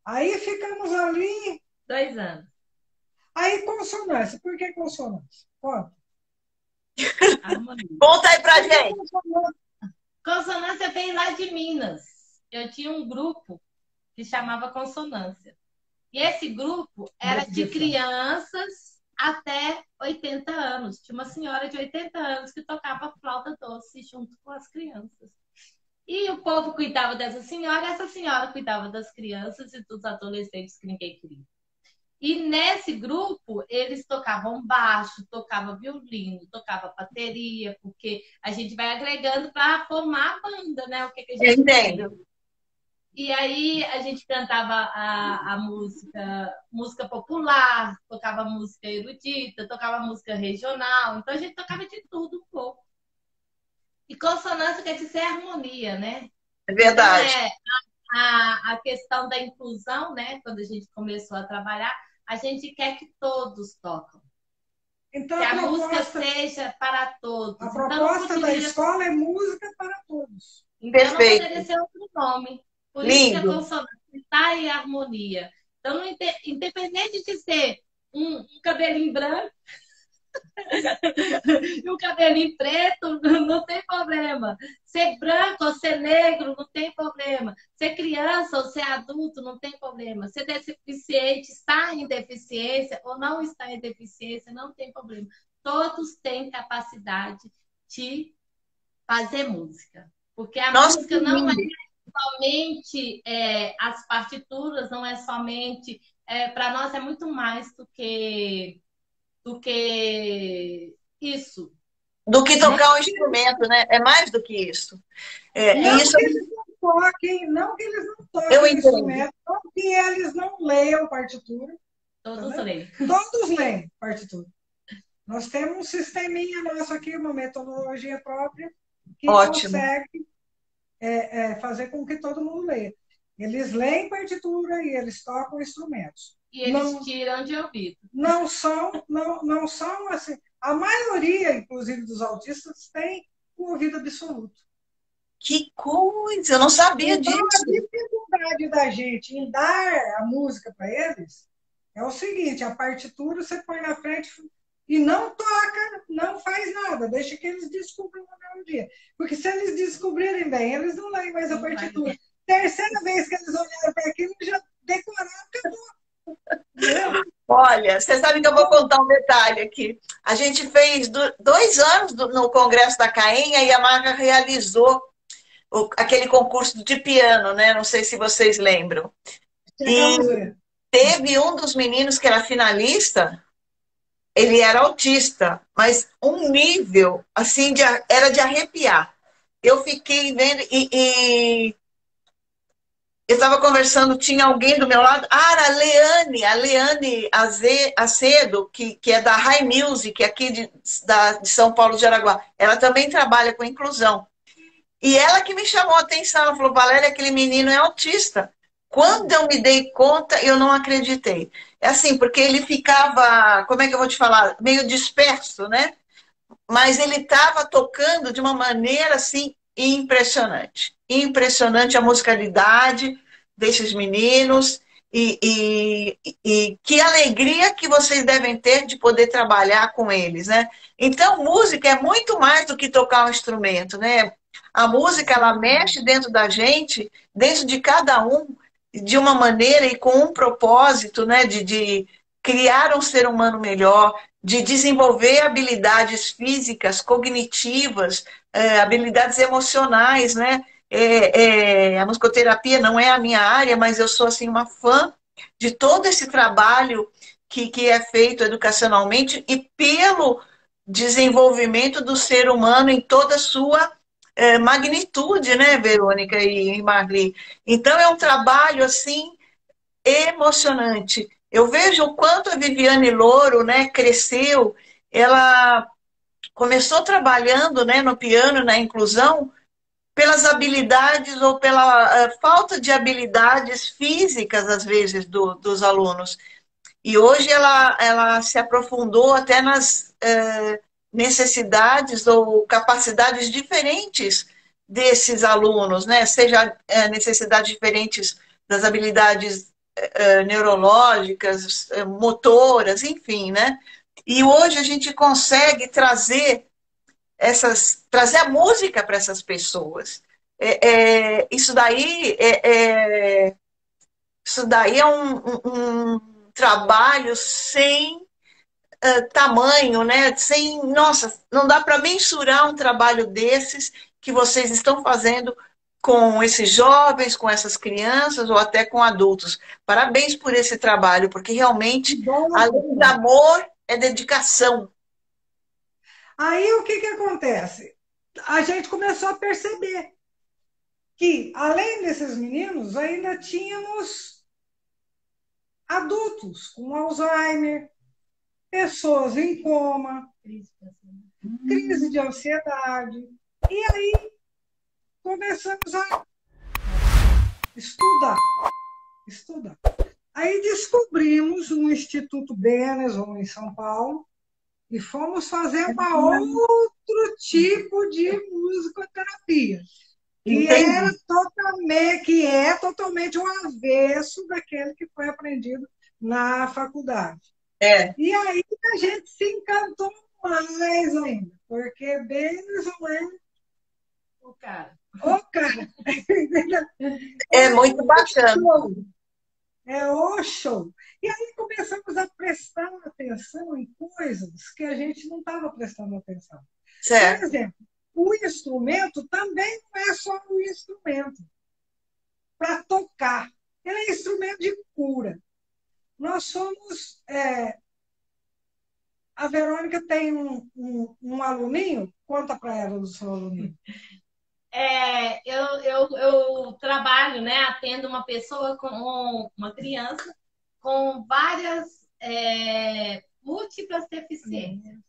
aí ficamos ali... 2 anos. Aí, consonância. Por que consonância? Conta. Harmonia. Conta aí pra gente. Consonância veio lá de Minas. Eu tinha um grupo que chamava Consonância. E esse grupo era de crianças até 80 anos. Tinha uma senhora de 80 anos que tocava flauta doce junto com as crianças. E o povo cuidava dessa senhora, essa senhora cuidava das crianças e dos adolescentes que ninguém queria. E nesse grupo, eles tocavam baixo, tocavam violino, tocavam bateria, porque a gente vai agregando para formar a banda, né? O que a gente Entendo. tem. E aí a gente cantava a música popular, tocava música erudita, tocava música regional. Então a gente tocava de tudo um pouco. E consonância quer dizer harmonia, né? É verdade. Então, a questão da inclusão, né? Quando a gente começou a trabalhar, a gente quer que todos tocam. Então, Que a música seja para todos. A proposta da escola é música para todos. Então Perfeito. não poderia ser outro nome. Por Lindo. isso que a consonância está em harmonia. Então, independente de ser um cabelinho branco e um cabelinho preto, não tem problema. Ser branco ou ser negro, não tem problema. Ser criança ou ser adulto, não tem problema. Ser deficiente, estar em deficiência ou não estar em deficiência, não tem problema. Todos têm capacidade de fazer música. Porque a música não é somente as partituras, não é somente... para nós é muito mais do que isso. Do que tocar um instrumento, né? É mais do que isso. Não isso... que eles não toquem o instrumento, não que eles não leiam partitura. Todos leem. Todos leem partitura. Nós temos um sisteminha nosso aqui, uma metodologia própria, que consegue fazer com que todo mundo leia. Eles leem partitura e eles tocam instrumentos. E eles tiram de ouvido. Não são assim. A maioria, inclusive, dos autistas tem o ouvido absoluto. Que coisa! Eu não sabia disso. A dificuldade da gente em dar a música para eles é o seguinte: a partitura você põe na frente e não toca, não faz nada, deixa que eles descubram a melodia. Porque se eles descobrirem bem, eles não leem mais a partitura. Terceira vez que eles olharam para aquilo, já decoraram, acabou. Olha, você sabe que eu vou contar um detalhe aqui. A gente fez 2 anos no Congresso da CAEM e a Marga realizou aquele concurso de piano, né? Não sei se vocês lembram. E teve um dos meninos que era finalista, ele era autista, mas um nível, assim, era de arrepiar. Eu fiquei vendo e eu estava conversando, tinha alguém do meu lado, era a Leane Acedo, que é da High Music, aqui de São Paulo de Araguá. Ela também trabalha com inclusão. E ela que me chamou a atenção, ela falou, Valéria, aquele menino é autista. Quando eu me dei conta, eu não acreditei. É assim, porque ele ficava, como é que eu vou te falar, meio disperso, né? Mas ele estava tocando de uma maneira, assim, impressionante. Impressionante a musicalidade desses meninos e que alegria que vocês devem ter de poder trabalhar com eles, né? Então, música é muito mais do que tocar um instrumento, né? A música, ela mexe dentro da gente, dentro de cada um, de uma maneira e com um propósito, né? De criar um ser humano melhor, de desenvolver habilidades físicas, cognitivas, habilidades emocionais, né? A musicoterapia não é a minha área, mas eu sou assim uma fã de todo esse trabalho que é feito educacionalmente e pelo desenvolvimento do ser humano em toda a sua magnitude, né, Verônica e Marli? Então é um trabalho assim emocionante. Eu vejo o quanto a Viviane Louro, né, cresceu. Ela começou trabalhando, né, no piano, na inclusão, pelas habilidades ou pela falta de habilidades físicas, às vezes, dos alunos. E hoje ela se aprofundou até nas necessidades ou capacidades diferentes desses alunos, né? Seja necessidades diferentes das habilidades neurológicas, motoras, enfim, né? E hoje a gente consegue trazer a música para essas pessoas. Isso daí é um trabalho sem tamanho, né? Nossa, não dá para mensurar um trabalho desses que vocês estão fazendo com esses jovens, com essas crianças ou até com adultos. Parabéns por esse trabalho, porque realmente, além de amor, é dedicação. Aí o que acontece? A gente começou a perceber que, além desses meninos, ainda tínhamos adultos com Alzheimer, pessoas em coma, crise de ansiedade. E aí começamos a estudar. Aí descobrimos um Instituto Benezon em São Paulo e fomos fazer outro tipo de musicoterapia, que é totalmente o avesso daquele que foi aprendido na faculdade. E aí a gente se encantou mais ainda, porque Benezon é o cara. É muito bacana. É o show. E aí começamos a prestar atenção em coisas que a gente não estava prestando atenção. Certo. Por exemplo, o instrumento também não é só um instrumento para tocar. Ele é instrumento de cura. Nós somos... A Verônica tem um aluninho. Conta para ela do seu aluninho. Eu trabalho, né? Atendo uma pessoa com uma criança com várias múltiplas deficiências.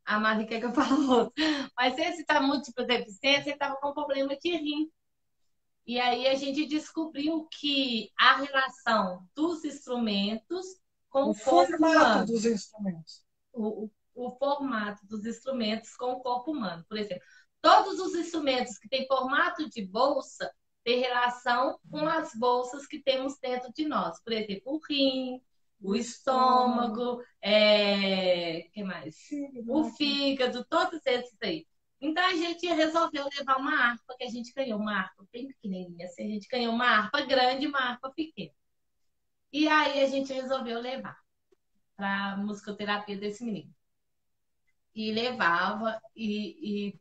A Mari quer que eu fale outro. Mas esse está múltipla deficiência, ele estava com problema de rim. E aí a gente descobriu que a relação dos instrumentos com o corpo humano. Dos instrumentos. O formato dos instrumentos com o corpo humano. Por exemplo, todos os instrumentos que têm formato de bolsa têm relação com as bolsas que temos dentro de nós. Por exemplo, o rim, o estômago, que mais? O fígado, todos esses aí. Então a gente resolveu levar uma harpa, que a gente ganhou uma harpa bem pequenininha. Assim, a gente ganhou uma harpa grande e uma harpa pequena. E aí a gente resolveu levar para a musicoterapia desse menino. E levava e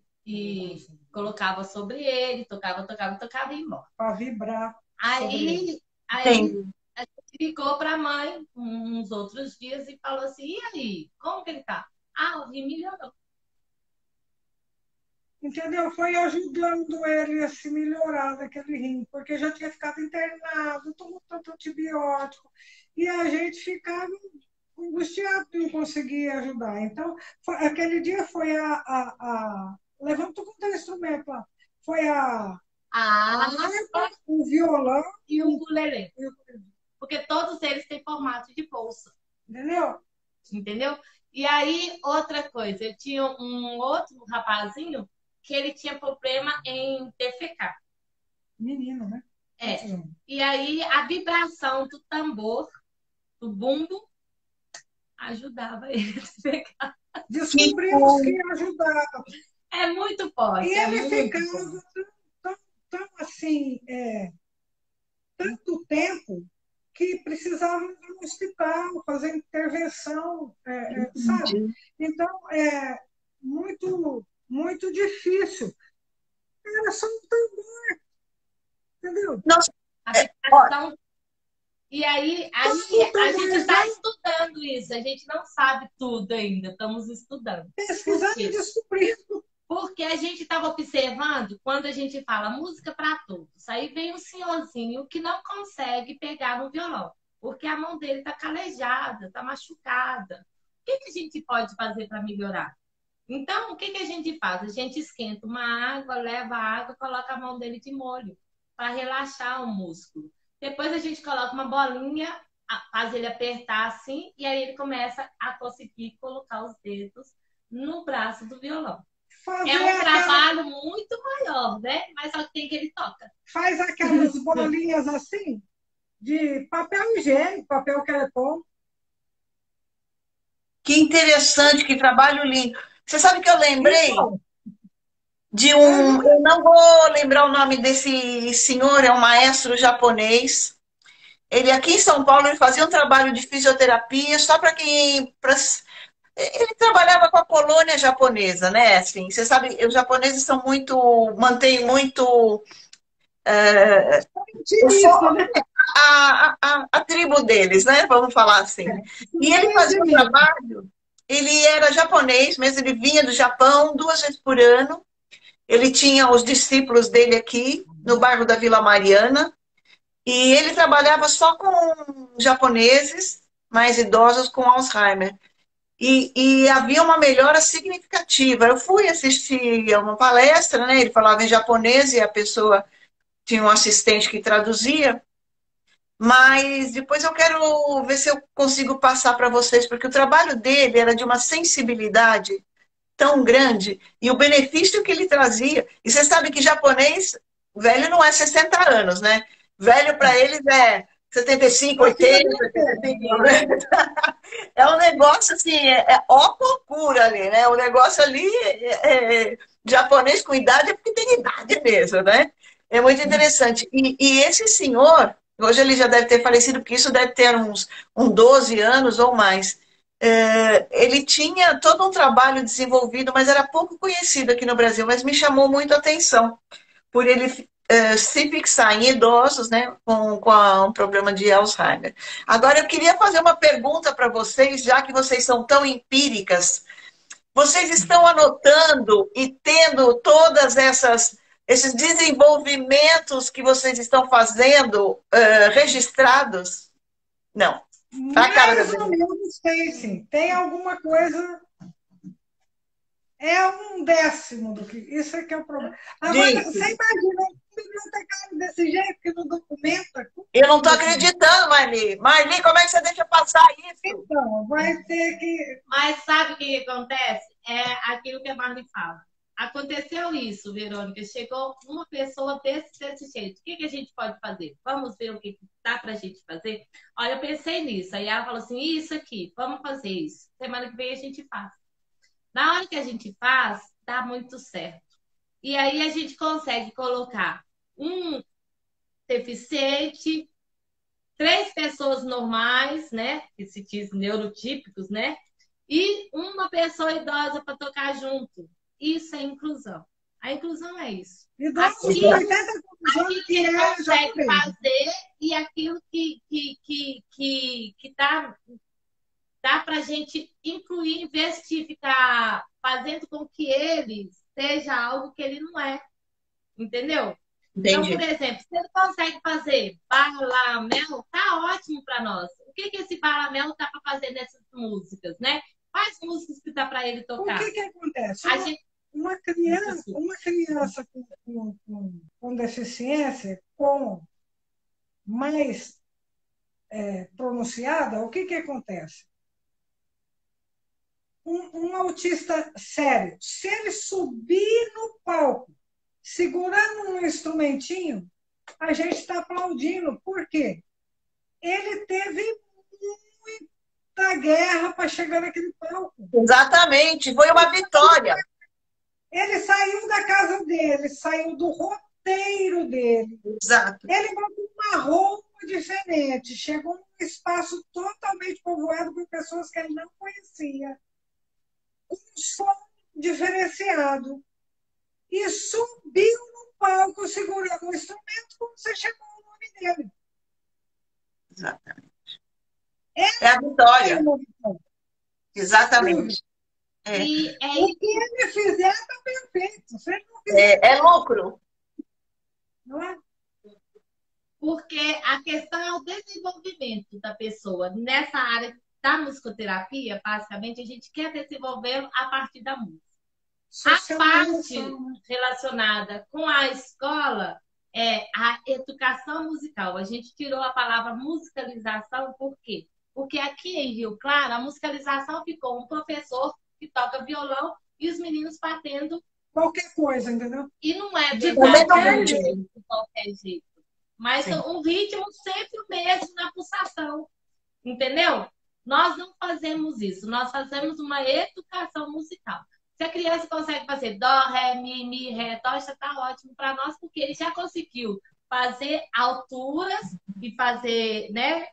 colocava sobre ele, tocava e ia embora. Para vibrar. Aí a gente ligou para a mãe uns outros dias e falou assim: e aí, como que ele tá? O rim melhorou. Entendeu? Foi ajudando ele a se melhorar daquele rim, porque já tinha ficado internado, tomou tanto antibiótico, e a gente ficava angustiado de não conseguir ajudar. Então, aquele dia foi levantou com o instrumento lá. Foi a harpa, o violão e o ukulele. Porque todos eles têm formato de bolsa. Entendeu? E aí, outra coisa, eu tinha um outro rapazinho que ele tinha problema em defecar. Menino, né? E aí, a vibração do tambor, do bumbo, ajudava ele a defecar. Descobrimos que ajudava. É muito forte. E ele ficava tão assim, tanto tempo que precisavam ir no hospital, fazer intervenção, sabe? Então, é muito, muito difícil. Era só um tambor, entendeu? Nossa, A ó, vibração. E aí a gente está estudando isso. A gente não sabe tudo ainda. Estamos estudando. Por pesquisando e quê? descobrindo. Porque a gente estava observando quando a gente fala música para todos. Aí vem um senhorzinho que não consegue pegar no violão, porque a mão dele está calejada, está machucada. O que a gente pode fazer para melhorar? Então, o que a gente faz? A gente esquenta uma água, leva a água, coloca a mão dele de molho para relaxar o músculo. Depois a gente coloca uma bolinha, faz ele apertar assim, e aí ele começa a conseguir colocar os dedos no braço do violão. É um trabalho muito maior, né? Mas só que tem que ele toca. Faz aquelas bolinhas assim, de papel higiênico, papel crepom. que interessante, que trabalho lindo. Você sabe que eu lembrei Então, de um. Eu não vou lembrar o nome desse senhor, é um maestro japonês. Ele aqui em São Paulo ele fazia um trabalho de fisioterapia só para quem. Ele trabalhava com a colônia japonesa, né? Assim, você sabe, os japoneses são muito. Mantêm muito. A tribo deles, né? Vamos falar assim. E ele fazia um trabalho. Ele era japonês, mas ele vinha do Japão 2 vezes por ano. Ele tinha os discípulos dele aqui no bairro da Vila Mariana. E ele trabalhava só com japoneses mais idosos com Alzheimer. E havia uma melhora significativa. Eu fui assistir a uma palestra, né? Ele falava em japonês e a pessoa tinha um assistente que traduzia. Mas depois eu quero ver se eu consigo passar para vocês, porque o trabalho dele era de uma sensibilidade tão grande e o benefício que ele trazia. E você sabe que japonês, velho não é 60 anos, né? Velho para eles é 75, 80, 75, 90. É um negócio assim, ó loucura ali, né? O negócio ali, japonês com idade é porque tem idade mesmo, né? É muito interessante. E esse senhor, hoje ele já deve ter falecido, porque isso deve ter uns 12 anos ou mais. Ele tinha todo um trabalho desenvolvido, mas era pouco conhecido aqui no Brasil, mas me chamou muito a atenção por ele se fixar em idosos, né, com um problema de Alzheimer. Agora, eu queria fazer uma pergunta para vocês, já que vocês são tão empíricas. Vocês estão anotando e tendo todas esses desenvolvimentos que vocês estão fazendo registrados? Não. Mais ou menos tem, sim. Tem alguma coisa. É 1/10 do que. Isso é que é o problema. Agora, você imagina um bibliotecário desse jeito que não documenta? Eu não estou acreditando, Marli. Marli, como é que você deixa passar isso? Então, vai ter que. Mas sabe o que acontece? É aquilo que a Marli fala. Aconteceu isso, Verônica. Chegou uma pessoa desse jeito. O que a gente pode fazer? Vamos ver o que dá para a gente fazer? Olha, eu pensei nisso. Aí ela falou assim, isso aqui, vamos fazer isso. Semana que vem a gente faz. Na hora que a gente faz, dá muito certo. E aí a gente consegue colocar um deficiente, 3 pessoas normais, né? Que se diz neurotípicos, né? E uma pessoa idosa para tocar junto. Isso é inclusão. A inclusão é isso. Aquilo a gente consegue fazer e aquilo que dá para a gente incluir, investir, ficar fazendo com que ele seja algo que ele não é. Entendeu? Entendi. Então, por exemplo, se ele consegue fazer Balamel, tá ótimo para nós. O que esse Balamel tá para fazer nessas músicas, né? Quais músicas que dá para ele tocar? O que acontece? Uma criança com deficiência, com mais pronunciada, o que acontece? Um autista sério, se ele subir no palco segurando um instrumentinho, a gente está aplaudindo. Por quê? Ele teve muita guerra para chegar naquele palco. Exatamente, foi uma vitória. Ele saiu da casa dele, saiu do roteiro dele. Exato. Ele botou uma roupa diferente, chegou num espaço totalmente povoado por pessoas que ele não conhecia, com um som diferenciado, e subiu no palco segurando o instrumento como você chamou o nome dele. Exatamente. É a vitória. Exatamente. E o que ele fizer está perfeito. Se ele não fizer, é lucro. Não é? Porque a questão é o desenvolvimento da pessoa. Nessa área da musicoterapia, basicamente, a gente quer desenvolvê-lo a partir da música. A parte relacionada com a escola é a educação musical. A gente tirou a palavra musicalização, por quê? Porque aqui em Rio Claro, a musicalização ficou um professor que toca violão e os meninos batendo qualquer coisa, entendeu? E não é De qualquer jeito. Mas Sim. o ritmo sempre o mesmo na pulsação. Entendeu? Nós não fazemos isso. Nós fazemos uma educação musical. Se a criança consegue fazer dó, ré, mi, ré, dó, já está ótimo para nós, porque ele já conseguiu fazer alturas e fazer, né,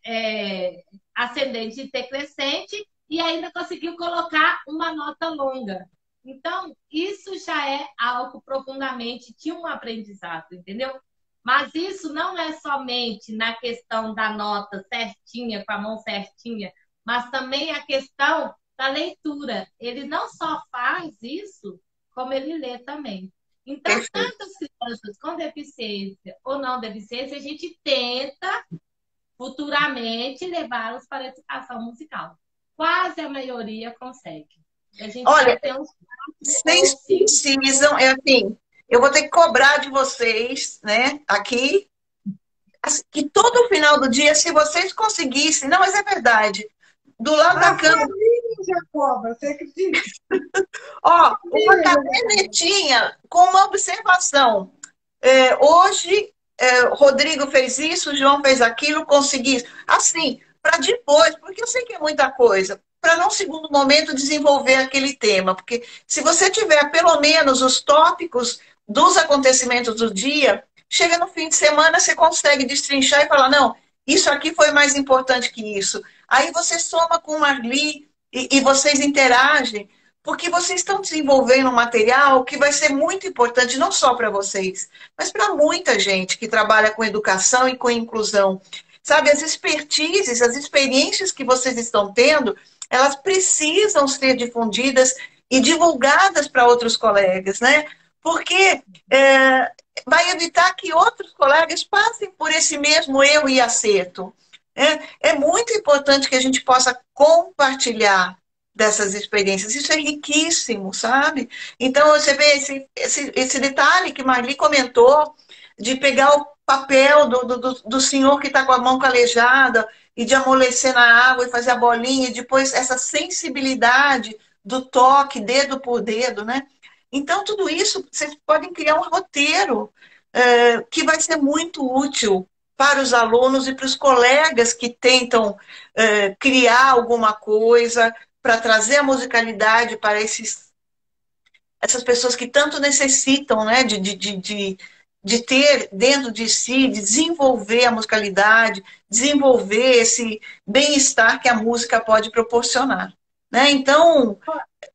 ascendente e decrescente, e ainda conseguiu colocar uma nota longa. Então, isso já é algo profundamente de um aprendizado, entendeu? Mas isso não é somente na questão da nota certinha, com a mão certinha, mas também a questão da leitura. Ele não só faz isso, como ele lê também. Então, tanto as crianças com deficiência ou não deficiência, a gente tenta futuramente levá-los para a educação musical. Quase a maioria consegue. A gente Olha, vai ter uns vocês precisam, assim, eu vou ter que cobrar de vocês, né, aqui, que todo final do dia, se vocês conseguissem, não, mas é verdade, do lado da cama. Já cobra, você acredita? Ó, uma cadernetinha com uma observação. Hoje, Rodrigo fez isso, João fez aquilo, consegui isso. Assim, para depois, porque eu sei que é muita coisa, para num segundo momento desenvolver aquele tema. Porque se você tiver pelo menos os tópicos dos acontecimentos do dia, chega no fim de semana, você consegue destrinchar e falar, não, isso aqui foi mais importante que isso. Aí você soma com o Marli e vocês interagem, porque vocês estão desenvolvendo um material que vai ser muito importante, não só para vocês, mas para muita gente que trabalha com educação e com inclusão. Sabe, as expertises, as experiências que vocês estão tendo, elas precisam ser difundidas e divulgadas para outros colegas, né? Porque vai evitar que outros colegas passem por esse mesmo erro e acerto. É muito importante que a gente possa compartilhar dessas experiências. Isso é riquíssimo, sabe? Então, você vê esse detalhe que Marli comentou, de pegar o papel do senhor que está com a mão calejada e de amolecer na água e fazer a bolinha, e depois essa sensibilidade do toque, dedo por dedo, né? Então, tudo isso, vocês podem criar um roteiro que vai ser muito útil para os alunos e para os colegas que tentam criar alguma coisa para trazer a musicalidade para essas pessoas que tanto necessitam, né, de ter dentro de si, de desenvolver a musicalidade, desenvolver esse bem-estar que a música pode proporcionar. Né? Então,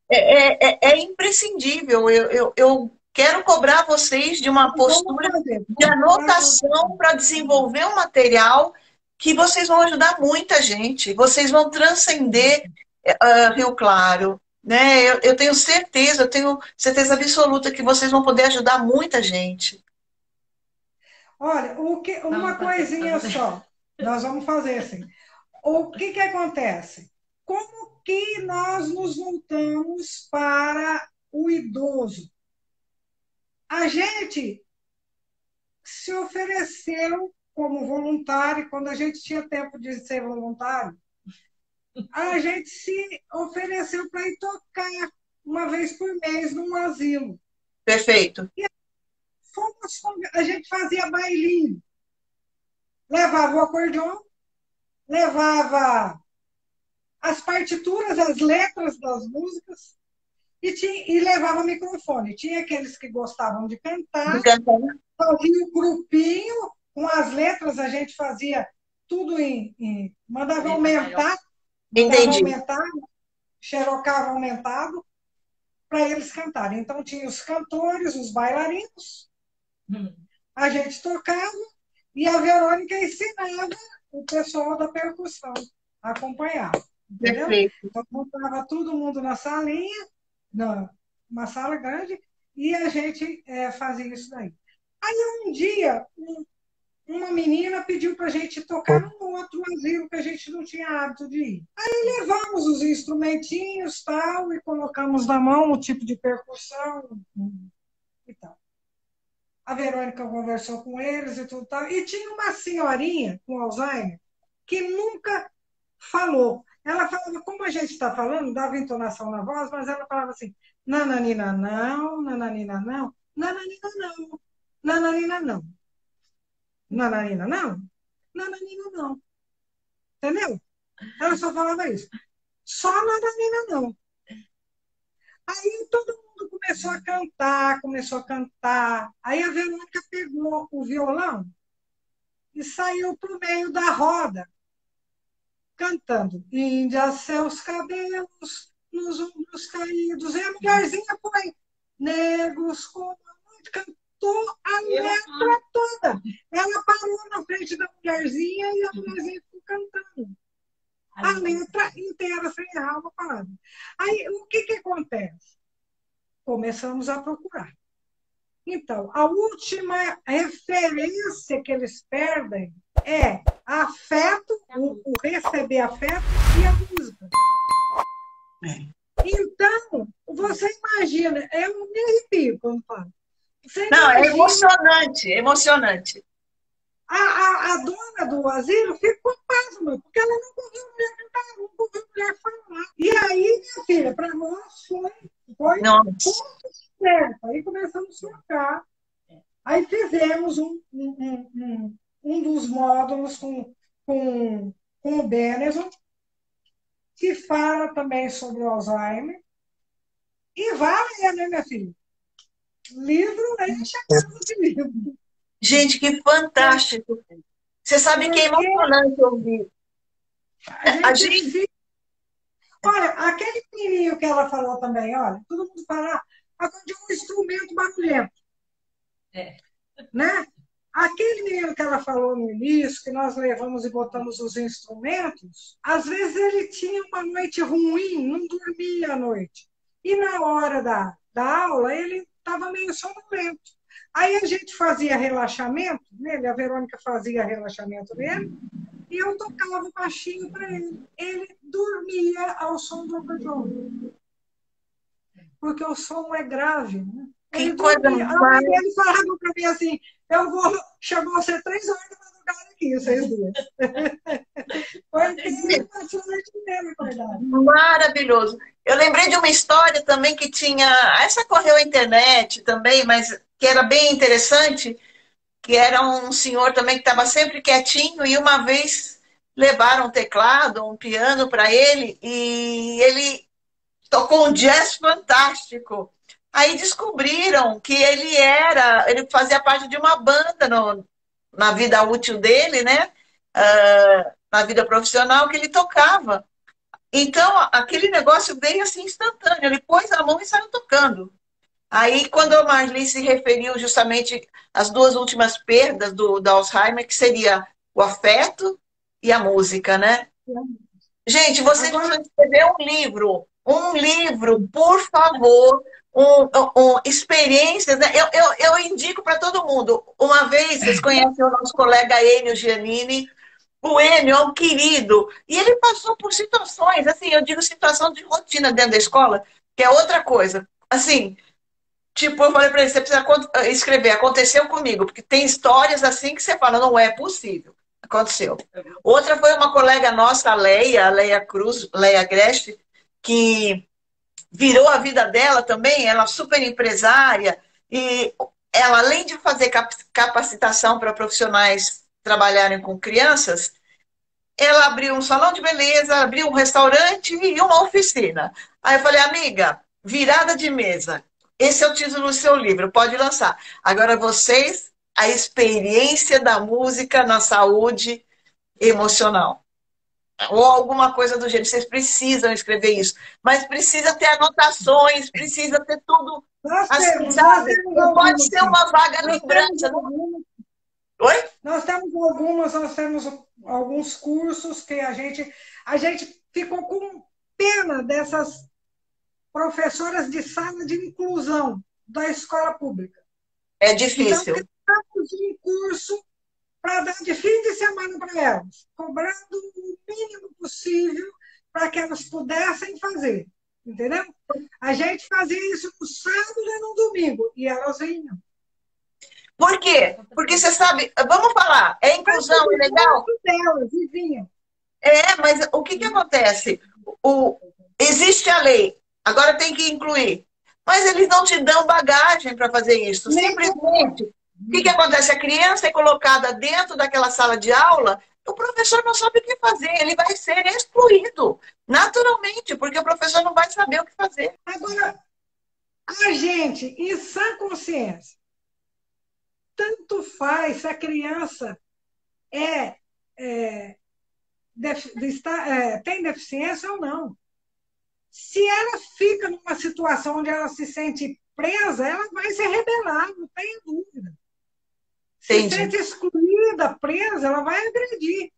é imprescindível. Eu quero cobrar vocês de uma postura de anotação para desenvolver um material que vocês vão ajudar muita gente. Vocês vão transcender Rio Claro. Né? Eu tenho certeza absoluta que vocês vão poder ajudar muita gente. Olha, uma coisinha só. Nós vamos fazer assim. O que acontece? Como que nós nos voltamos para o idoso? A gente se ofereceu como voluntário, quando a gente tinha tempo de ser voluntário, a gente se ofereceu para ir tocar uma vez por mês num asilo. Perfeito. E a gente fazia bailinho. Levava o acordeon, levava as partituras, as letras das músicas e levava microfone. Tinha aqueles que gostavam de cantar, fazia um grupinho com as letras, a gente fazia tudo mandava aumentar, Entendi. xerocava aumentado para eles cantarem. Então tinha os cantores, os bailarinos, a gente tocava e a Verônica ensinava o pessoal da percussão a acompanhar. Entendeu? Perfeito. Então montava todo mundo na salinha, numa sala grande, e a gente fazia isso daí. Aí um dia, uma menina pediu para a gente tocar num outro asilo que a gente não tinha hábito de ir. Aí levamos os instrumentinhos tal, e colocamos na mão o tipo de percussão e tal. A Verônica conversou com eles e tudo tal. E tinha uma senhorinha com Alzheimer que nunca falou. Ela falava, como a gente está falando, dava entonação na voz, mas ela falava assim, nananina não, nananina não, nananina não, nananina não. Nananina não, nananina não. Entendeu? Ela só falava isso. Só nananina não. Aí todo mundo começou a cantar, começou a cantar. Aí a Verônica pegou o violão e saiu para o meio da roda, cantando. Índia, seus cabelos nos ombros caídos. E a mulherzinha foi. Negros como a noite. Cantou a letra toda. Ela parou na frente da mulherzinha e a mulherzinha ficou cantando. A letra inteira, sem errar uma palavra. Aí, o que acontece? Começamos a procurar. Então, a última referência que eles perdem é afeto, o receber afeto e a música. Então, você imagina, eu me arrepio quando falo. Não, é emocionante, emocionante. A dona do asilo ficou pasma, porque ela não ouviu mulher cantar, não ouviu mulher falar. E aí, minha filha, para nós foi tudo certo. Aí começamos a trocar. Aí fizemos um dos módulos com o Benison, que fala também sobre o Alzheimer. E vale, né, minha filha? Livro enche a casa de livro. Gente, que fantástico! Você sabe que é emocionante ouvir. A gente... Olha, aquele menininho que ela falou também, olha, todo mundo fala, agora de um instrumento barulhento. Né? Aquele menino que ela falou no início, que nós levamos e botamos os instrumentos, às vezes ele tinha uma noite ruim, não dormia à noite. E na hora da aula, ele estava meio sonolento. Aí a gente fazia relaxamento nele, a Verônica fazia relaxamento nele, e eu tocava baixinho para ele. Ele dormia ao som do acordeon. Porque o som é grave, né? Que coisa mais. Ele falava para mim assim, eu vou chamar você 3 horas da madrugada aqui, vocês duas. Porque mesmo, verdade. Maravilhoso. Eu lembrei de uma história também que tinha... Essa correu à internet também, mas que era bem interessante, que era um senhor também que estava sempre quietinho e uma vez levaram um teclado, um piano para ele e ele tocou um jazz fantástico. Aí descobriram que ele fazia parte de uma banda na vida útil dele, né? Na vida profissional, que ele tocava. Então, aquele negócio veio assim instantâneo. Ele pôs a mão e saiu tocando. Aí, quando a Marli se referiu justamente às 2 últimas perdas do Alzheimer, que seria o afeto e a música, né? Gente, vocês precisam escrever um livro, por favor, experiências, né? Eu indico para todo mundo. Uma vez, vocês conhecem o nosso colega Enio Giannini. O Enio é um querido. E ele passou por situações, assim, eu digo situação de rotina dentro da escola, que é outra coisa. Assim, tipo, eu falei para ele, você precisa escrever, aconteceu comigo, porque tem histórias assim que você fala, não é possível. Aconteceu. Outra foi uma colega nossa, a Leia Cruz, Leia Greste, que virou a vida dela também, ela é super empresária, e ela, além de fazer capacitação para profissionais trabalharem com crianças, ela abriu um salão de beleza, abriu um restaurante e uma oficina. Aí eu falei, amiga, virada de mesa. Esse é o título do seu livro, pode lançar. Agora vocês, a experiência da música na saúde emocional. Ou alguma coisa do gênero. Vocês precisam escrever isso. Mas precisa ter anotações, precisa ter tudo assim, Nós sabe? temos Não pode algumas, ser sim. uma vaga Nós temos lembrança. algumas, Oi? nós temos alguns cursos que a gente ficou com pena dessas professoras de sala de inclusão da escola pública. É Então, difícil. criamos um curso para dar de fim de semana para elas, cobrando o mínimo possível para que elas pudessem fazer. Entendeu? A gente fazia isso no sábado e no domingo, e elas vinham. Por quê? Porque você sabe, vamos falar, é inclusão, é legal? Delas, e vinham. Mas o que acontece? Existe a lei, agora tem que incluir. Mas eles não te dão bagagem para fazer isso. Simplesmente, o que acontece? A criança é colocada dentro daquela sala de aula, o professor não sabe o que fazer, ele vai ser excluído, naturalmente, porque o professor não vai saber o que fazer. Agora, a gente, em sã consciência, tanto faz se a criança tem deficiência ou não. Se ela fica numa situação onde ela se sente presa, ela vai se rebelar, não tenha dúvida. Se sente excluída, presa, ela vai agredir.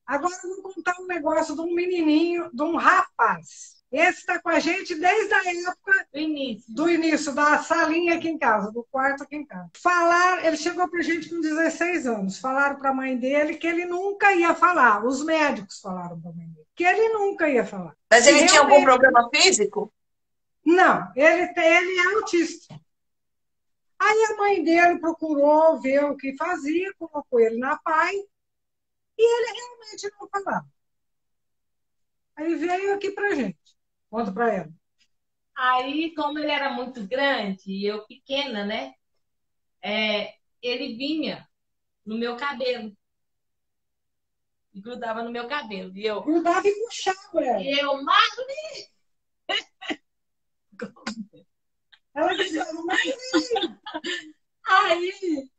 Agora eu vou contar um negócio de um menininho, de um rapaz. Esse está com a gente desde a época do início da salinha aqui em casa, do quarto aqui em casa. Ele chegou para a gente com 16 anos. Falaram para a mãe dele que ele nunca ia falar. Os médicos falaram para a mãe dele que ele nunca ia falar. Mas ele tinha algum problema físico? Não, ele é autista. Aí a mãe dele procurou ver o que fazia, colocou ele na PAI e ele realmente não falava. Aí veio aqui pra gente. Conta pra ela. Aí, como ele era muito grande e eu pequena, né? Ele vinha no meu cabelo. E grudava no meu cabelo. E eu... Grudava e puxava ela. E eu, Marli! Ela gritava, Marli!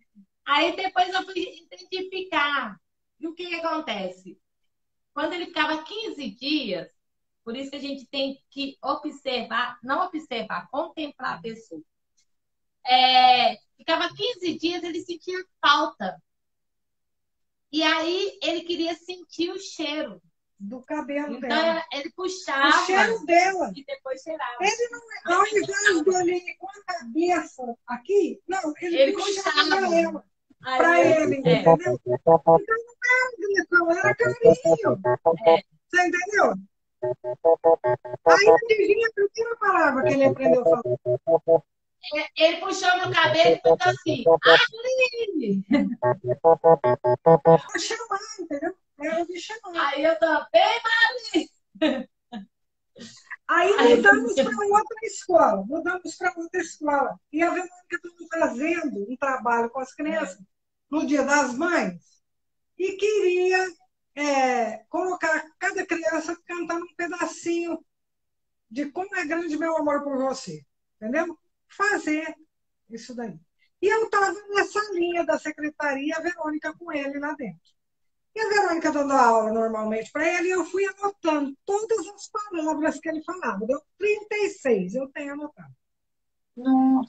Aí depois eu fui identificar. E o que acontece? Quando ele ficava 15 dias, por isso que a gente tem que observar, não observar, contemplar a pessoa. Ficava 15 dias, ele sentia falta. E aí ele queria sentir o cheiro do cabelo então, dela. Ele puxava o cheiro dela. E depois cheirava. Ele não, ao invés dele ir com a cabeça aqui, não, ele puxava ela. Para ele, entendeu? Então não era agressão, era carinho. Você entendeu? Aí adivinha a primeira palavra que ele aprendeu a falar. Ele puxou meu cabelo e falou assim, Arline! Vou chamar, entendeu? Era de chamar. Aí eu também, Marli! Aí mudamos para outra escola. E a Verônica estava fazendo um trabalho com as crianças no Dia das Mães e queria colocar cada criança cantando um pedacinho de como é grande meu amor por você. Entendeu? Fazer isso daí. E eu estava nessa linha da secretaria, a Verônica com ele lá dentro. E a Verônica dando aula normalmente para ele, e eu fui anotando todas as palavras que ele falava. Deu 36, eu tenho anotado.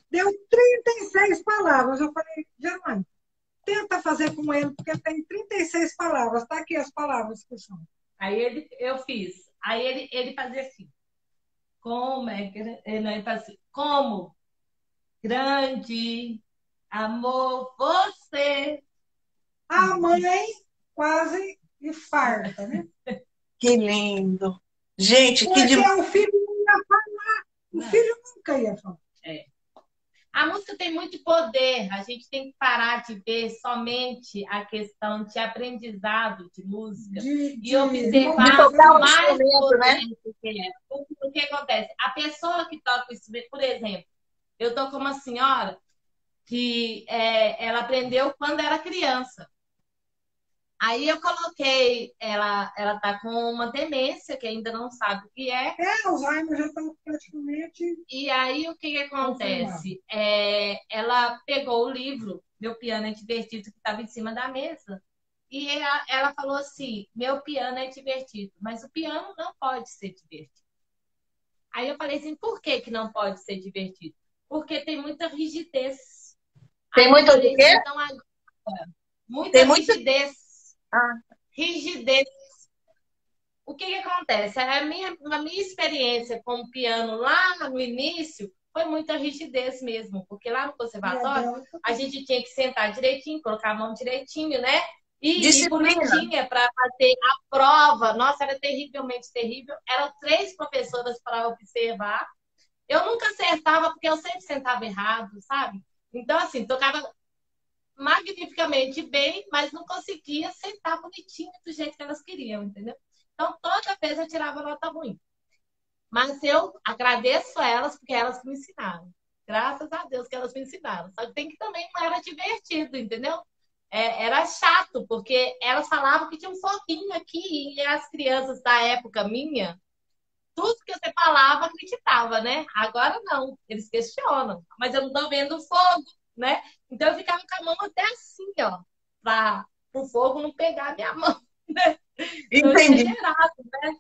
Deu 36 palavras. Eu falei, Verônica, tenta fazer com ele, porque tem 36 palavras. Está aqui as palavras que são. Aí eu fiz. Aí ele fazia assim. Como é que ele fazia assim? Como grande amor você. A mãe quase infarta, né? Que lindo. Gente, porque o filho não ia falar. O filho nunca ia falar. A música tem muito poder. A gente tem que parar de ver somente a questão de aprendizado de música e observar o mais potente que é. O que acontece? A pessoa que toca o instrumento, por exemplo, eu tô com uma senhora que ela aprendeu quando era criança. Aí eu coloquei, ela tá com uma demência, que ainda não sabe o que é. Alzheimer já está praticamente... E aí o que acontece? Ela pegou o livro, Meu Piano é Divertido, que estava em cima da mesa, E ela falou assim, meu piano é divertido, mas o piano não pode ser divertido. Aí eu falei assim, por que que não pode ser divertido? Porque tem muita rigidez. Tem Aí eu muito falei o quê? assim, então agora, muita Tem muito. rigidez. Ah, Rigidez. O que que acontece? A minha experiência com o piano lá no início foi muita rigidez mesmo, porque lá no conservatório a gente tinha que sentar direitinho, colocar a mão direitinho, né? E disciplina. bonitinha para fazer a prova. Nossa, era terrivelmente terrível. Eram 3 professoras para observar. Eu nunca acertava, porque eu sempre sentava errado, sabe? Então, assim, tocava magnificamente bem, mas não conseguia sentar bonitinho do jeito que elas queriam, entendeu? Então, toda vez eu tirava nota ruim. Mas eu agradeço a elas, porque elas me ensinaram. Graças a Deus que elas me ensinaram. Só que tem que também não era divertido, entendeu? Era chato, porque elas falavam que tinha um foguinho aqui, e as crianças da época minha, tudo que você falava, acreditava, né? Agora não, eles questionam. Mas eu não tô vendo fogo, né? Então eu ficava com a mão até assim, ó, para o fogo não pegar a minha mão, né? Então, Entendi. exagerado, né?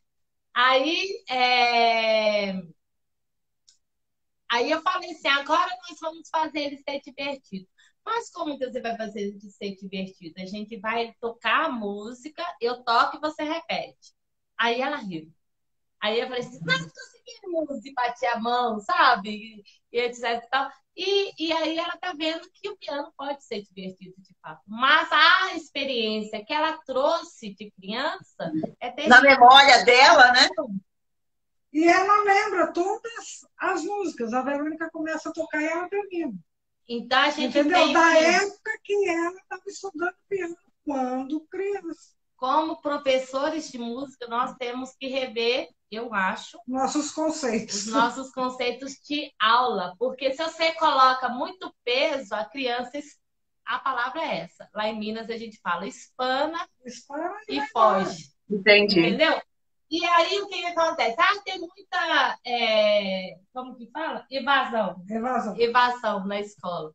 Aí, aí eu falei assim, agora nós vamos fazer ele ser divertido. Mas como que você vai fazer ele ser divertido? A gente vai tocar a música, eu toco e você repete. Aí ela riu. Aí eu falei assim, nós conseguimos, e bati a mão, sabe? E etc e tal. E aí ela tá vendo que o piano pode ser divertido, de fato. Mas a experiência que ela trouxe de criança é Na terrível. memória dela, né? E ela lembra todas as músicas. A Verônica começa a tocar e ela termina. Então a gente Entendeu? tem Da que, época que ela estava estudando piano, quando criança. como professores de música, nós temos que rever, eu acho, Nossos os conceitos. nossos conceitos de aula. Porque se você coloca muito peso, a criança, a palavra é essa. Lá em Minas a gente fala espana Espera e aí, foge. Entendi. Entendeu? E aí o que que acontece? Ah, tem muita, como que fala? Evasão. evasão. Evasão na escola.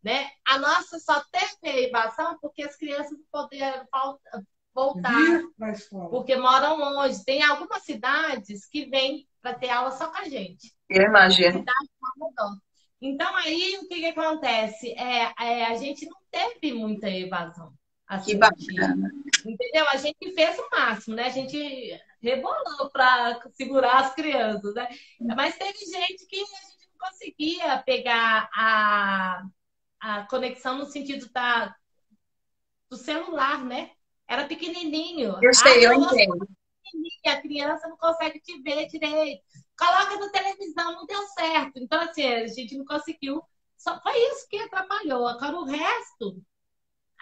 Né? A nossa só teve a evasão porque as crianças não puderam voltar, Vir para a escola. porque moram longe. Tem algumas cidades que vêm para ter aula só com a gente. Eu imagino. Cidade ao redor. Então, aí, o que que acontece? A gente não teve muita evasão. Que Assim, bacana. entendeu? A gente fez o máximo, né? A gente rebolou para segurar as crianças, né? Mas teve gente que a gente não conseguia pegar a conexão no sentido do celular, né? Era pequenininho. Eu sei, eu Nossa, entendo. a criança não consegue te ver direito. Coloca na televisão, não deu certo. Então, assim, a gente não conseguiu. Só foi isso que atrapalhou. Agora, o resto,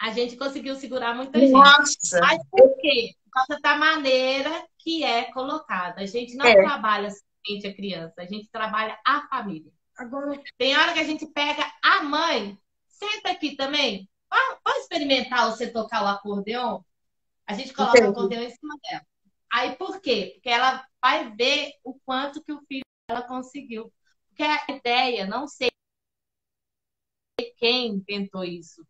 a gente conseguiu segurar muita gente. Nossa, Mas por quê? Por causa da maneira que é colocada. A gente não trabalha somente a criança, a gente trabalha a família. Agora, Tem hora que a gente pega a mãe, senta aqui também, pode experimentar você tocar o acordeon? A gente coloca o acordeon em cima dela. Aí por quê? Porque ela vai ver o quanto que o filho dela conseguiu. Porque a ideia, não sei quem inventou isso.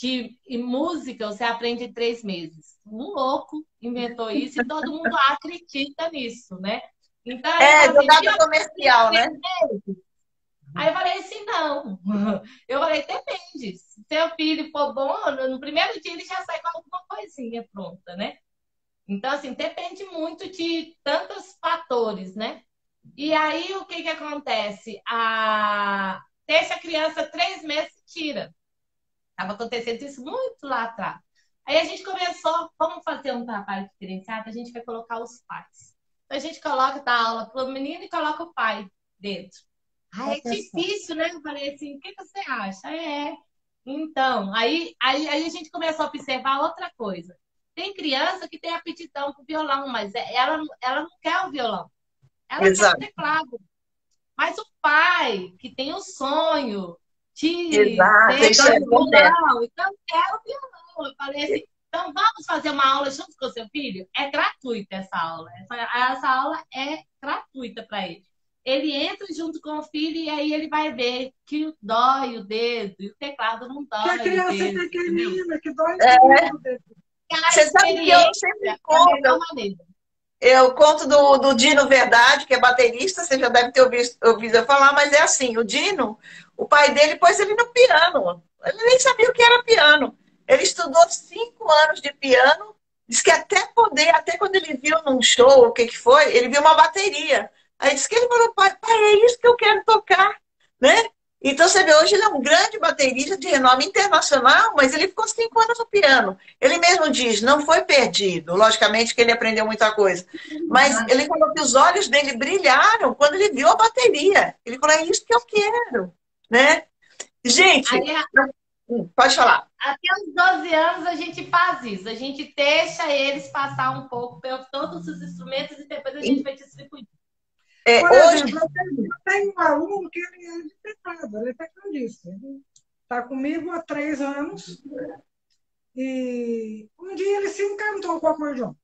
Em música você aprende em 3 meses. Um louco inventou isso e todo mundo acredita nisso, né? Então, jogada comercial, né? Aí eu falei assim, não. Eu falei, depende. Se seu filho for bom, no primeiro dia ele já sai com alguma coisinha pronta, né? Então, assim, depende muito de tantos fatores, né? E aí, o que que acontece? Deixa a criança 3 meses e tira. Estava acontecendo isso muito lá atrás. Aí a gente começou, vamos fazer um trabalho diferenciado, a gente vai colocar os pais. Então, a gente dá aula para o menino e coloca o pai dentro. É difícil, né? Eu falei assim, o que você acha? Então, aí a gente começou a observar outra coisa. Tem criança que tem aptidão para o violão, mas ela não quer o violão. Ela quer o teclado. Mas o pai, que tem o sonho de ter o violão, então quer o violão. Eu falei assim, então vamos fazer uma aula junto com o seu filho? É gratuita essa aula. Essa aula é gratuita para ele. Ele entra junto com o filho e aí ele vai ver que dói o dedo e o teclado não dói. Que a criança é pequenina, que dói o dedo. a Você sabe que eu experiência sempre é a melhor conto, maneira. eu conto do Dino Verdade, que é baterista, você já deve ter ouvido eu falar, mas é assim, o Dino, o pai dele pôs ele no piano. Ele nem sabia o que era piano. Ele estudou 5 anos de piano, diz que até quando ele viu num show, o que que foi, ele viu uma bateria. Aí disse que ele falou, pai, é isso que eu quero tocar, né? Então você vê, hoje ele é um grande baterista de renome internacional, mas ele ficou 5 anos no piano. Ele mesmo diz, não foi perdido. Logicamente que ele aprendeu muita coisa. Mas ele falou que os olhos dele brilharam quando ele viu a bateria. Ele falou, é isso que eu quero, né? Gente, Aí, pode falar. até os 12 anos a gente faz isso. A gente deixa eles passar um pouco por todos os instrumentos e depois a gente vai distribuir. Por Hoje, exemplo, eu tenho um aluno que ele é de teclado, ele é tecladista. Ele está comigo há 3 anos e um dia ele se encantou com o acordeão.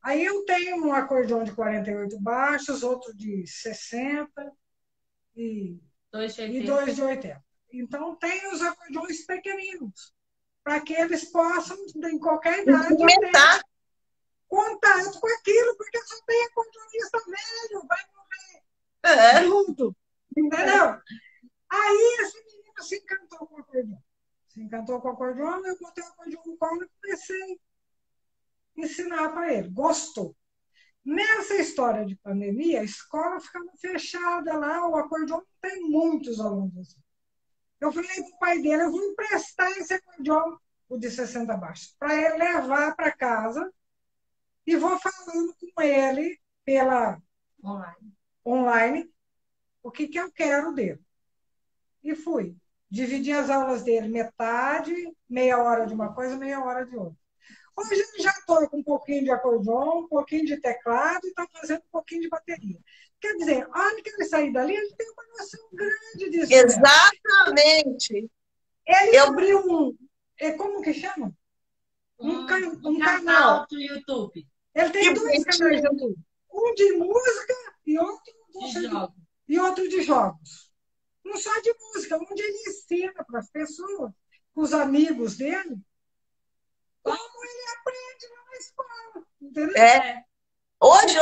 Aí eu tenho um acordeão de 48 baixos, outro de 60 e Dois de 80. 2 de 80. Então tem os acordeões pequeninos, para que eles possam, em qualquer idade, ter experimentar. contato com aquilo, porque só tem acordeonista velho, vai morrer É. junto, entendeu? Aí esse menino se encantou com o acordeão. Se encantou com o acordeão, eu botei o acordeão no colo e comecei a ensinar para ele. Gostou. Nessa história de pandemia, a escola ficava fechada lá, o acordeão não tem muitos alunos. Eu falei para o pai dele, eu vou emprestar esse acordeão, o de 60 baixos, para ele levar para casa e vou falando com ele pela online o que eu quero dele. E fui. Dividi as aulas dele, metade, meia hora de uma coisa, meia hora de outra. Hoje ele já toca um pouquinho de acordeon, um pouquinho de teclado e está fazendo um pouquinho de bateria. Quer dizer, a hora que ele sair dali, ele tem uma noção grande disso. Exatamente. Ele abriu como que chama? Um canal do YouTube. Ele tem 2 canais de YouTube. Um de música e outro de jogos. Não só de música, onde ele ensina para as pessoas, para os amigos dele, como ele aprende lá na escola. Entendeu? Hoje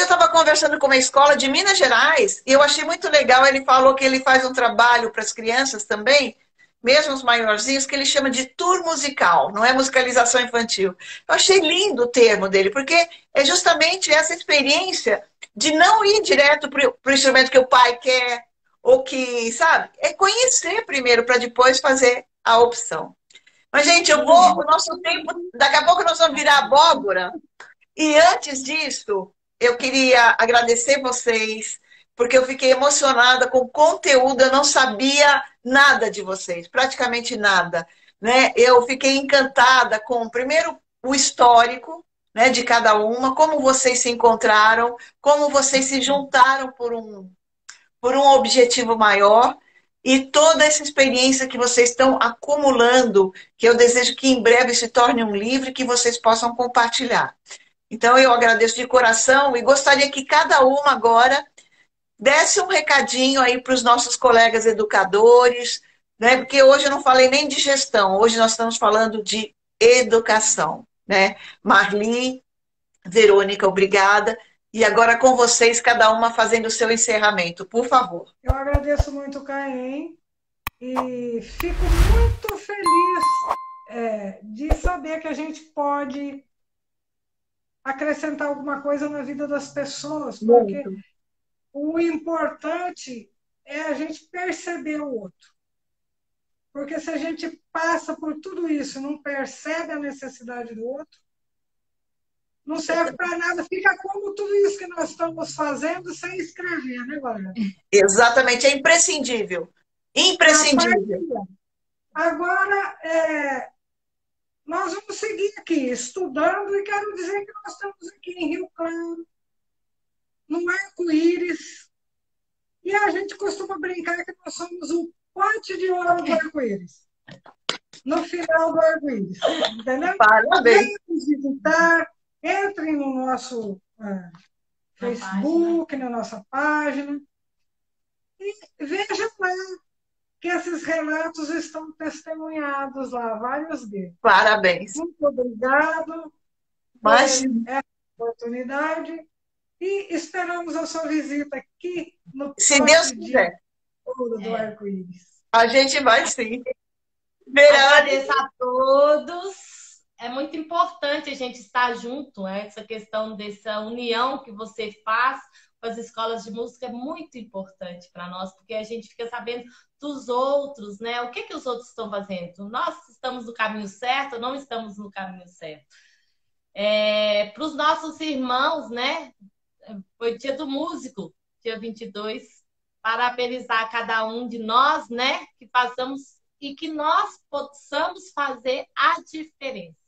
eu estava conversando com uma escola de Minas Gerais e eu achei muito legal. Ele falou que ele faz um trabalho para as crianças também, mesmo os maiorzinhos, que ele chama de tour musical, não é musicalização infantil. Eu achei lindo o termo dele, porque é justamente essa experiência de não ir direto para o instrumento que o pai quer, ou que, sabe, é conhecer primeiro para depois fazer a opção. Mas, gente, o nosso tempo, daqui a pouco nós vamos virar abóbora. E antes disso, eu queria agradecer vocês, porque eu fiquei emocionada com o conteúdo, eu não sabia nada de vocês, praticamente nada, né? Eu fiquei encantada com, primeiro, o histórico, né, de cada uma, como vocês se encontraram, como vocês se juntaram por um objetivo maior, e toda essa experiência que vocês estão acumulando, que eu desejo que em breve se torne um livro e que vocês possam compartilhar. Então, eu agradeço de coração e gostaria que cada uma agora desse um recadinho aí para os nossos colegas educadores, né? Porque hoje eu não falei nem de gestão, hoje nós estamos falando de educação, né? Marli, Verônica, obrigada. E agora com vocês, cada uma fazendo o seu encerramento, por favor. Eu agradeço muito o Caem e fico muito feliz de saber que a gente pode acrescentar alguma coisa na vida das pessoas, porque o importante é a gente perceber o outro. Porque se a gente passa por tudo isso, não percebe a necessidade do outro, não serve para nada, fica como tudo isso que nós estamos fazendo sem escrever, né, Glória? Exatamente, é imprescindível. Imprescindível. Agora, nós vamos seguir aqui, estudando, e quero dizer que nós estamos aqui em Rio Claro, no Arco-Íris, e a gente costuma brincar que nós somos o pote de ouro do Arco-Íris, no final do Arco-Íris, entendeu? Parabéns. Venham nos visitar, entrem no nosso Facebook, na nossa página, e vejam lá que esses relatos estão testemunhados lá, vários deles. Parabéns. Muito obrigado por Imagina. essa oportunidade e esperamos a sua visita aqui no Se Deus próximo quiser. dia do Arco-Íris. A gente vai sim. Agradeço a todos. É muito importante a gente estar junto, né? Essa questão dessa união que você faz com as escolas de música é muito importante para nós, porque a gente fica sabendo dos outros, né? O que que os outros estão fazendo? Nós estamos no caminho certo ou não estamos no caminho certo? Para os nossos irmãos, né? Foi dia do músico, dia 22. Parabenizar cada um de nós, né? Que façamos e que nós possamos fazer a diferença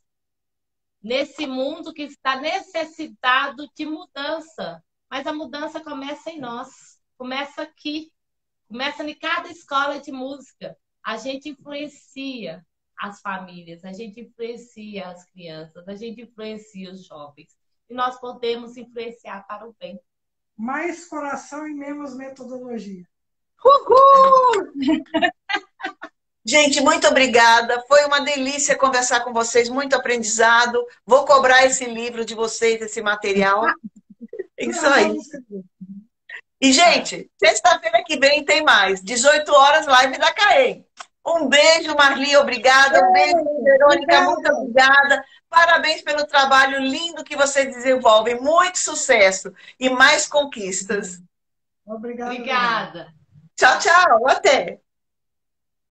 nesse mundo que está necessitado de mudança. Mas a mudança começa em nós, começa aqui, começa em cada escola de música. A gente influencia as famílias, a gente influencia as crianças, a gente influencia os jovens. E nós podemos influenciar para o bem. Mais coração e menos metodologia. Uhul! Gente, muito obrigada. Foi uma delícia conversar com vocês, muito aprendizado. Vou cobrar esse livro de vocês, esse material. Isso aí. E, gente, sexta-feira que vem tem mais. 18 horas, live da CAEM. Um beijo, Marli, obrigada. Um beijo, Verônica, muito obrigada. Parabéns pelo trabalho lindo que vocês desenvolvem. Muito sucesso e mais conquistas. Obrigada. Obrigada. Tchau, tchau. Até.